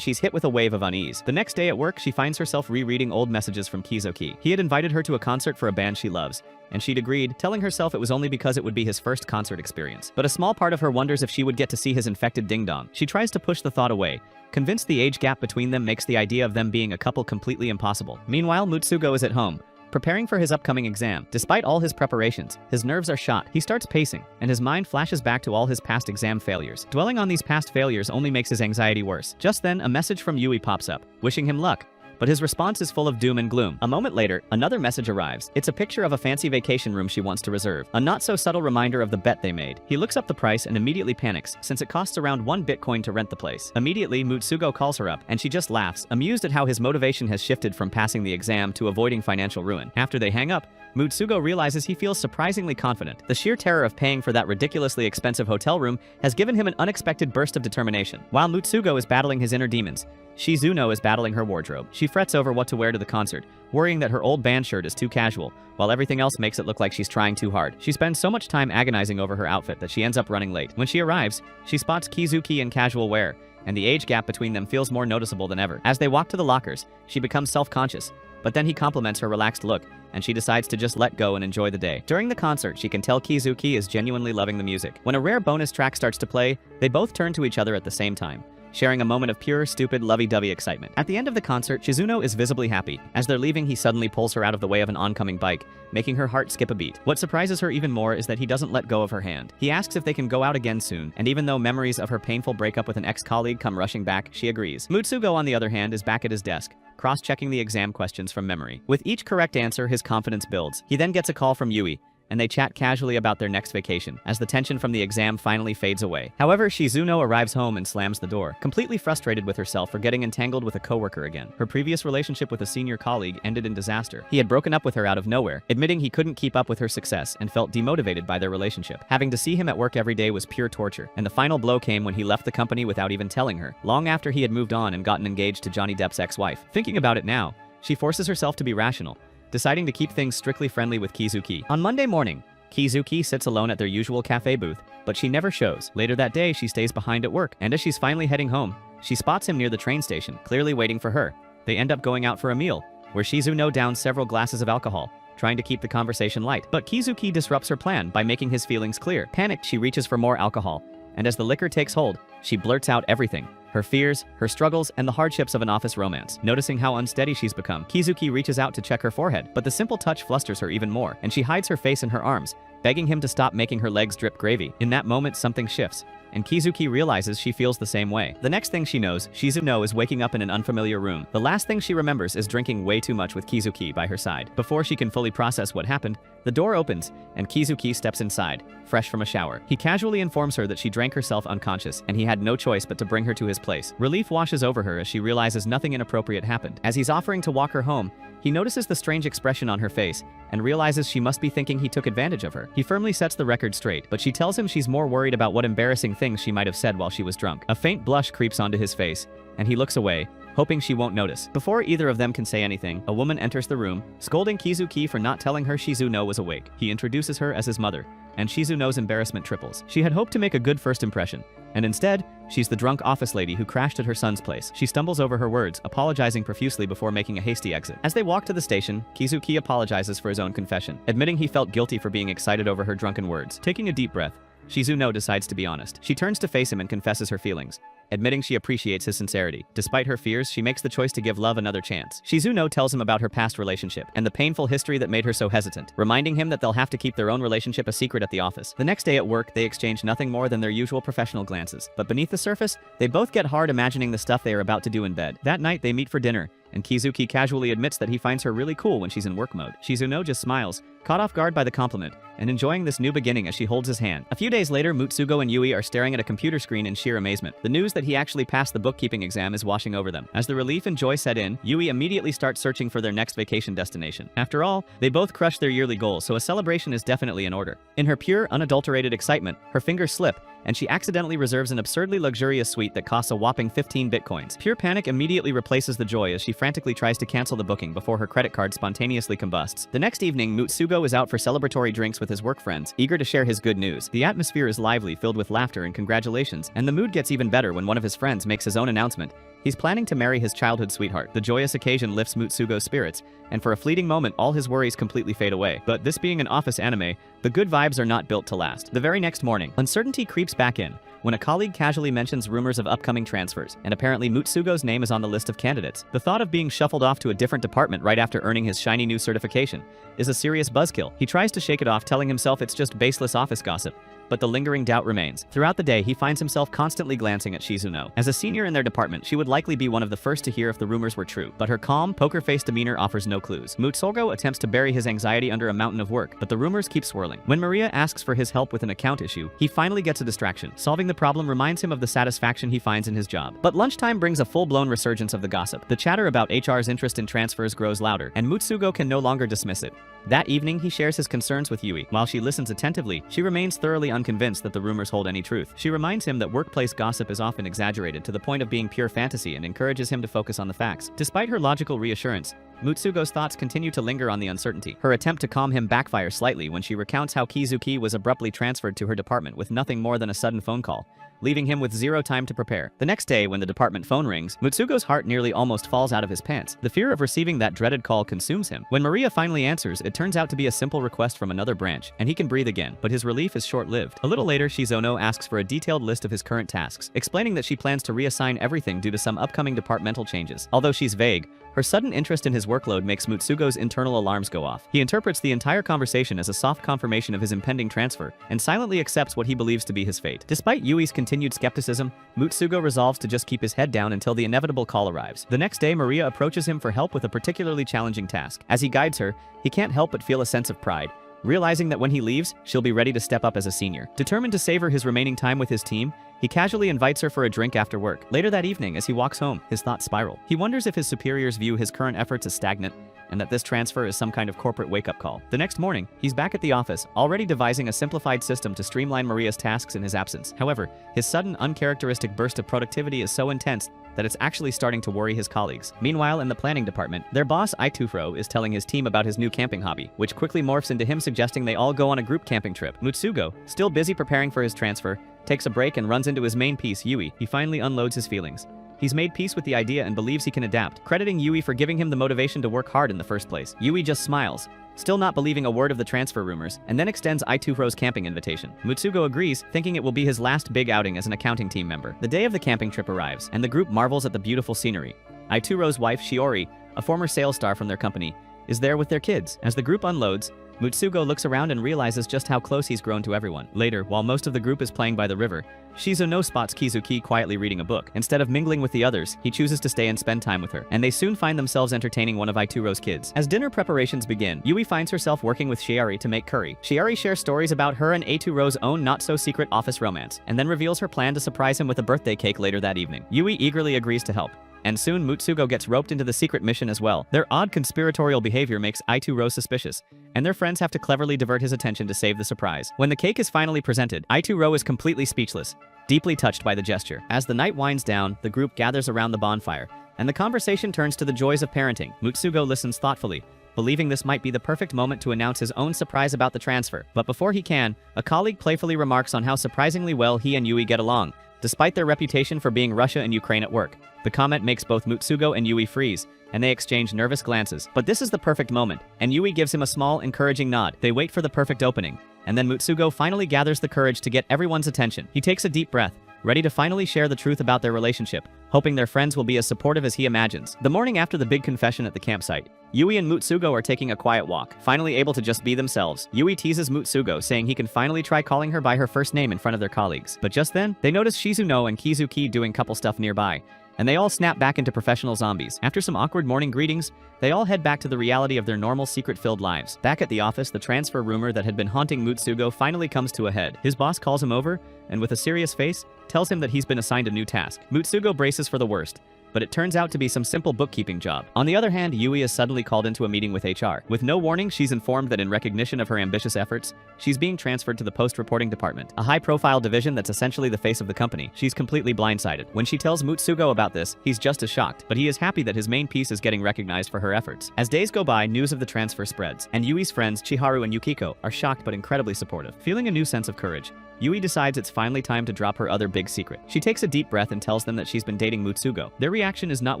she's hit with a wave of unease. The next day at work, she finds herself rereading old messages from Kizuki. He had invited her to a concert for a band she loves, and she'd agreed, telling herself it was only because it would be his first concert experience. But a small part of her wonders if she would get to see his infected ding-dong. She tries to push the thought away, convinced the age gap between them makes the idea of them being a couple completely impossible. Meanwhile, Mutsugo is at home, preparing for his upcoming exam. Despite all his preparations, his nerves are shot. He starts pacing, and his mind flashes back to all his past exam failures. Dwelling on these past failures only makes his anxiety worse. Just then, a message from Yui pops up, wishing him luck. But his response is full of doom and gloom. A moment later, another message arrives. It's a picture of a fancy vacation room she wants to reserve. A not-so-subtle reminder of the bet they made. He looks up the price and immediately panics, since it costs around 1 Bitcoin to rent the place. Immediately, Mutsugo calls her up, and she just laughs, amused at how his motivation has shifted from passing the exam to avoiding financial ruin. After they hang up, Mutsugo realizes he feels surprisingly confident. The sheer terror of paying for that ridiculously expensive hotel room has given him an unexpected burst of determination. While Mutsugo is battling his inner demons, Shizuno is battling her wardrobe. She frets over what to wear to the concert, worrying that her old band shirt is too casual, while everything else makes it look like she's trying too hard. She spends so much time agonizing over her outfit that she ends up running late. When she arrives, she spots Kizuki in casual wear, and the age gap between them feels more noticeable than ever. As they walk to the lockers, she becomes self-conscious, but then he compliments her relaxed look, and she decides to just let go and enjoy the day. During the concert, she can tell Kizuki is genuinely loving the music. When a rare bonus track starts to play, they both turn to each other at the same time, sharing a moment of pure, stupid, lovey-dovey excitement. At the end of the concert, Shizuno is visibly happy. As they're leaving, he suddenly pulls her out of the way of an oncoming bike, making her heart skip a beat. What surprises her even more is that he doesn't let go of her hand. He asks if they can go out again soon, and even though memories of her painful breakup with an ex-colleague come rushing back, she agrees. Mutsugo, on the other hand, is back at his desk, cross-checking the exam questions from memory. With each correct answer, his confidence builds. He then gets a call from Yui, and they chat casually about their next vacation, as the tension from the exam finally fades away. However, Shizuno arrives home and slams the door, completely frustrated with herself for getting entangled with a coworker again. Her previous relationship with a senior colleague ended in disaster. He had broken up with her out of nowhere, admitting he couldn't keep up with her success and felt demotivated by their relationship. Having to see him at work every day was pure torture, and the final blow came when he left the company without even telling her, long after he had moved on and gotten engaged to Johnny Depp's ex-wife. Thinking about it now, she forces herself to be rational, deciding to keep things strictly friendly with Kizuki. On Monday morning, Kizuki sits alone at their usual cafe booth, but she never shows. Later that day, she stays behind at work, and as she's finally heading home, she spots him near the train station, clearly waiting for her. They end up going out for a meal, where Shizuno downs several glasses of alcohol, trying to keep the conversation light. But Kizuki disrupts her plan by making his feelings clear. Panicked, she reaches for more alcohol, and as the liquor takes hold, she blurts out everything. Her fears, her struggles, and the hardships of an office romance. Noticing how unsteady she's become, Kizuki reaches out to check her forehead, but the simple touch flusters her even more, and she hides her face in her arms, begging him to stop making her legs drip gravy. In that moment, something shifts, and Kizuki realizes she feels the same way. The next thing she knows, Shizuno is waking up in an unfamiliar room. The last thing she remembers is drinking way too much with Kizuki by her side. Before she can fully process what happened, the door opens, and Kizuki steps inside, fresh from a shower. He casually informs her that she drank herself unconscious, and he had no choice but to bring her to his place. Relief washes over her as she realizes nothing inappropriate happened. As he's offering to walk her home, he notices the strange expression on her face and realizes she must be thinking he took advantage of her. He firmly sets the record straight, but she tells him she's more worried about what embarrassing things she might have said while she was drunk. A faint blush creeps onto his face, and he looks away, hoping she won't notice. Before either of them can say anything, a woman enters the room, scolding Kizuki for not telling her Shizuno was awake. He introduces her as his mother, and Shizuno's embarrassment triples. She had hoped to make a good first impression, and instead, she's the drunk office lady who crashed at her son's place. She stumbles over her words, apologizing profusely before making a hasty exit. As they walk to the station, Kizuki apologizes for his own confession, admitting he felt guilty for being excited over her drunken words. Taking a deep breath, Shizuno decides to be honest. She turns to face him and confesses her feelings, admitting she appreciates his sincerity. Despite her fears, she makes the choice to give love another chance. Shizuno tells him about her past relationship and the painful history that made her so hesitant, reminding him that they'll have to keep their own relationship a secret at the office. The next day at work, they exchange nothing more than their usual professional glances. But beneath the surface, they both get hard imagining the stuff they are about to do in bed. That night, they meet for dinner, and Kizuki casually admits that he finds her really cool when she's in work mode. Shizuno just smiles, caught off guard by the compliment, and enjoying this new beginning as she holds his hand. A few days later, Mutsugo and Yui are staring at a computer screen in sheer amazement. The news that he actually passed the bookkeeping exam is washing over them. As the relief and joy set in, Yui immediately starts searching for their next vacation destination. After all, they both crushed their yearly goals, so a celebration is definitely in order. In her pure, unadulterated excitement, her fingers slip, and she accidentally reserves an absurdly luxurious suite that costs a whopping 15 bitcoins. Pure panic immediately replaces the joy as she frantically tries to cancel the booking before her credit card spontaneously combusts. The next evening, Mutsugo is out for celebratory drinks with his work friends, eager to share his good news. The atmosphere is lively, filled with laughter and congratulations, and the mood gets even better when one of his friends makes his own announcement. He's planning to marry his childhood sweetheart. The joyous occasion lifts Mutsugo's spirits, and for a fleeting moment, all his worries completely fade away. But this being an office anime, the good vibes are not built to last. The very next morning, uncertainty creeps back in when a colleague casually mentions rumors of upcoming transfers, and apparently Mutsugo's name is on the list of candidates. The thought of being shuffled off to a different department right after earning his shiny new certification is a serious buzzkill. He tries to shake it off, telling himself it's just baseless office gossip, but the lingering doubt remains. Throughout the day, he finds himself constantly glancing at Shizuno. As a senior in their department, she would likely be one of the first to hear if the rumors were true, but her calm, poker-faced demeanor offers no clues. Mutsugo attempts to bury his anxiety under a mountain of work, but the rumors keep swirling. When Maria asks for his help with an account issue, he finally gets a distraction. Solving the problem reminds him of the satisfaction he finds in his job. But lunchtime brings a full-blown resurgence of the gossip. The chatter about HR's interest in transfers grows louder, and Mutsugo can no longer dismiss it. That evening, he shares his concerns with Yui. While she listens attentively, she remains thoroughly unconvinced that the rumors hold any truth. She reminds him that workplace gossip is often exaggerated to the point of being pure fantasy and encourages him to focus on the facts. Despite her logical reassurance, Mutsugo's thoughts continue to linger on the uncertainty. Her attempt to calm him backfires slightly when she recounts how Kizuki was abruptly transferred to her department with nothing more than a sudden phone call, leaving him with zero time to prepare. The next day, when the department phone rings, Mutsugo's heart nearly almost falls out of his pants. The fear of receiving that dreaded call consumes him. When Maria finally answers, it turns out to be a simple request from another branch, and he can breathe again, but his relief is short-lived. A little later, Shizuno asks for a detailed list of his current tasks, explaining that she plans to reassign everything due to some upcoming departmental changes. Although she's vague, her sudden interest in his workload makes Mutsugo's internal alarms go off. He interprets the entire conversation as a soft confirmation of his impending transfer, and silently accepts what he believes to be his fate. Despite Yui's continued skepticism, Mutsugo resolves to just keep his head down until the inevitable call arrives. The next day, Maria approaches him for help with a particularly challenging task. As he guides her, he can't help but feel a sense of pride, realizing that when he leaves, she'll be ready to step up as a senior. Determined to savor his remaining time with his team, he casually invites her for a drink after work. Later that evening, as he walks home, his thoughts spiral. He wonders if his superiors view his current efforts as stagnant, and that this transfer is some kind of corporate wake-up call. The next morning, he's back at the office, already devising a simplified system to streamline Maria's tasks in his absence. However, his sudden, uncharacteristic burst of productivity is so intense that it's actually starting to worry his colleagues. Meanwhile, in the planning department, their boss Itufro is telling his team about his new camping hobby, which quickly morphs into him suggesting they all go on a group camping trip. Mutsugo, still busy preparing for his transfer, takes a break and runs into his main piece, Yui. He finally unloads his feelings. He's made peace with the idea and believes he can adapt, crediting Yui for giving him the motivation to work hard in the first place. Yui just smiles, still not believing a word of the transfer rumors, and then extends Itufro's camping invitation. Mutsugo agrees, thinking it will be his last big outing as an accounting team member. The day of the camping trip arrives, and the group marvels at the beautiful scenery. Ituro's wife, Shiori, a former sales star from their company, is there with their kids. As the group unloads, Mutsugo looks around and realizes just how close he's grown to everyone. Later, while most of the group is playing by the river, Shizuno spots Kizuki quietly reading a book. Instead of mingling with the others, he chooses to stay and spend time with her, and they soon find themselves entertaining one of Ituro's kids. As dinner preparations begin, Yui finds herself working with Shiori to make curry. Shiori shares stories about her and Ituro's own not-so-secret office romance, and then reveals her plan to surprise him with a birthday cake later that evening. Yui eagerly agrees to help, and soon Mutsugo gets roped into the secret mission as well. Their odd conspiratorial behavior makes Ituro suspicious, and their friends have to cleverly divert his attention to save the surprise. When the cake is finally presented, Ituro is completely speechless, deeply touched by the gesture. As the night winds down, the group gathers around the bonfire, and the conversation turns to the joys of parenting. Mutsugo listens thoughtfully, believing this might be the perfect moment to announce his own surprise about the transfer. But before he can, a colleague playfully remarks on how surprisingly well he and Yui get along, despite their reputation for being Russia and Ukraine at work. The comment makes both Mutsugo and Yui freeze, and they exchange nervous glances. But this is the perfect moment, and Yui gives him a small, encouraging nod. They wait for the perfect opening, and then Mutsugo finally gathers the courage to get everyone's attention. He takes a deep breath, ready to finally share the truth about their relationship, hoping their friends will be as supportive as he imagines. The morning after the big confession at the campsite, Yui and Mutsugo are taking a quiet walk, finally able to just be themselves. Yui teases Mutsugo, saying he can finally try calling her by her first name in front of their colleagues. But just then, they notice Shizuno and Kizuki doing couple stuff nearby, and they all snap back into professional zombies. After some awkward morning greetings, they all head back to the reality of their normal secret-filled lives. Back at the office, the transfer rumor that had been haunting Mutsugo finally comes to a head. His boss calls him over, and with a serious face, tells him that he's been assigned a new task. Mutsugo braces for the worst, but it turns out to be some simple bookkeeping job. On the other hand, Yui is suddenly called into a meeting with HR. With no warning, she's informed that in recognition of her ambitious efforts, she's being transferred to the post-reporting department, a high-profile division that's essentially the face of the company. She's completely blindsided. When she tells Mutsugo about this, he's just as shocked, but he is happy that his main piece is getting recognized for her efforts. As days go by, news of the transfer spreads, and Yui's friends Chiharu and Yukiko are shocked but incredibly supportive. Feeling a new sense of courage, Yui decides it's finally time to drop her other big secret. She takes a deep breath and tells them that she's been dating Mutsugo. Their reaction is not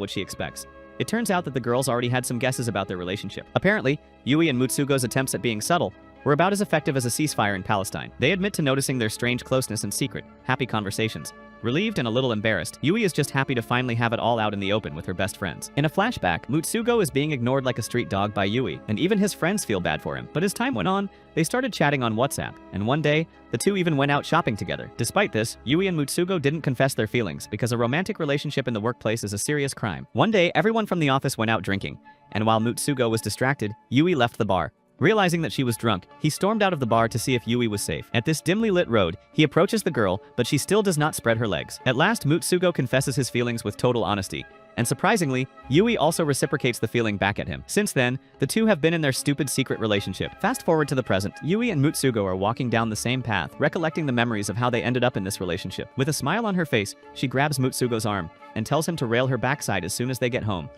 what she expects. It turns out that the girls already had some guesses about their relationship. Apparently, Yui and Mutsugo's attempts at being subtle were about as effective as a ceasefire in Palestine. They admit to noticing their strange closeness in secret, happy conversations. Relieved and a little embarrassed, Yui is just happy to finally have it all out in the open with her best friends. In a flashback, Mutsugo is being ignored like a street dog by Yui, and even his friends feel bad for him. But as time went on, they started chatting on WhatsApp, and one day, the two even went out shopping together. Despite this, Yui and Mutsugo didn't confess their feelings, because a romantic relationship in the workplace is a serious crime. One day, everyone from the office went out drinking, and while Mutsugo was distracted, Yui left the bar. Realizing that she was drunk, he stormed out of the bar to see if Yui was safe. At this dimly lit road, he approaches the girl, but she still does not spread her legs. At last, Mutsugo confesses his feelings with total honesty, and surprisingly, Yui also reciprocates the feeling back at him. Since then, the two have been in their stupid secret relationship. Fast forward to the present, Yui and Mutsugo are walking down the same path, recollecting the memories of how they ended up in this relationship. With a smile on her face, she grabs Mutsugo's arm and tells him to rail her backside as soon as they get home.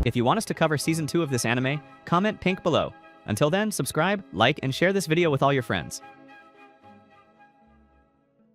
If you want us to cover season 2 of this anime, comment pink below. Until then, subscribe, like, and share this video with all your friends.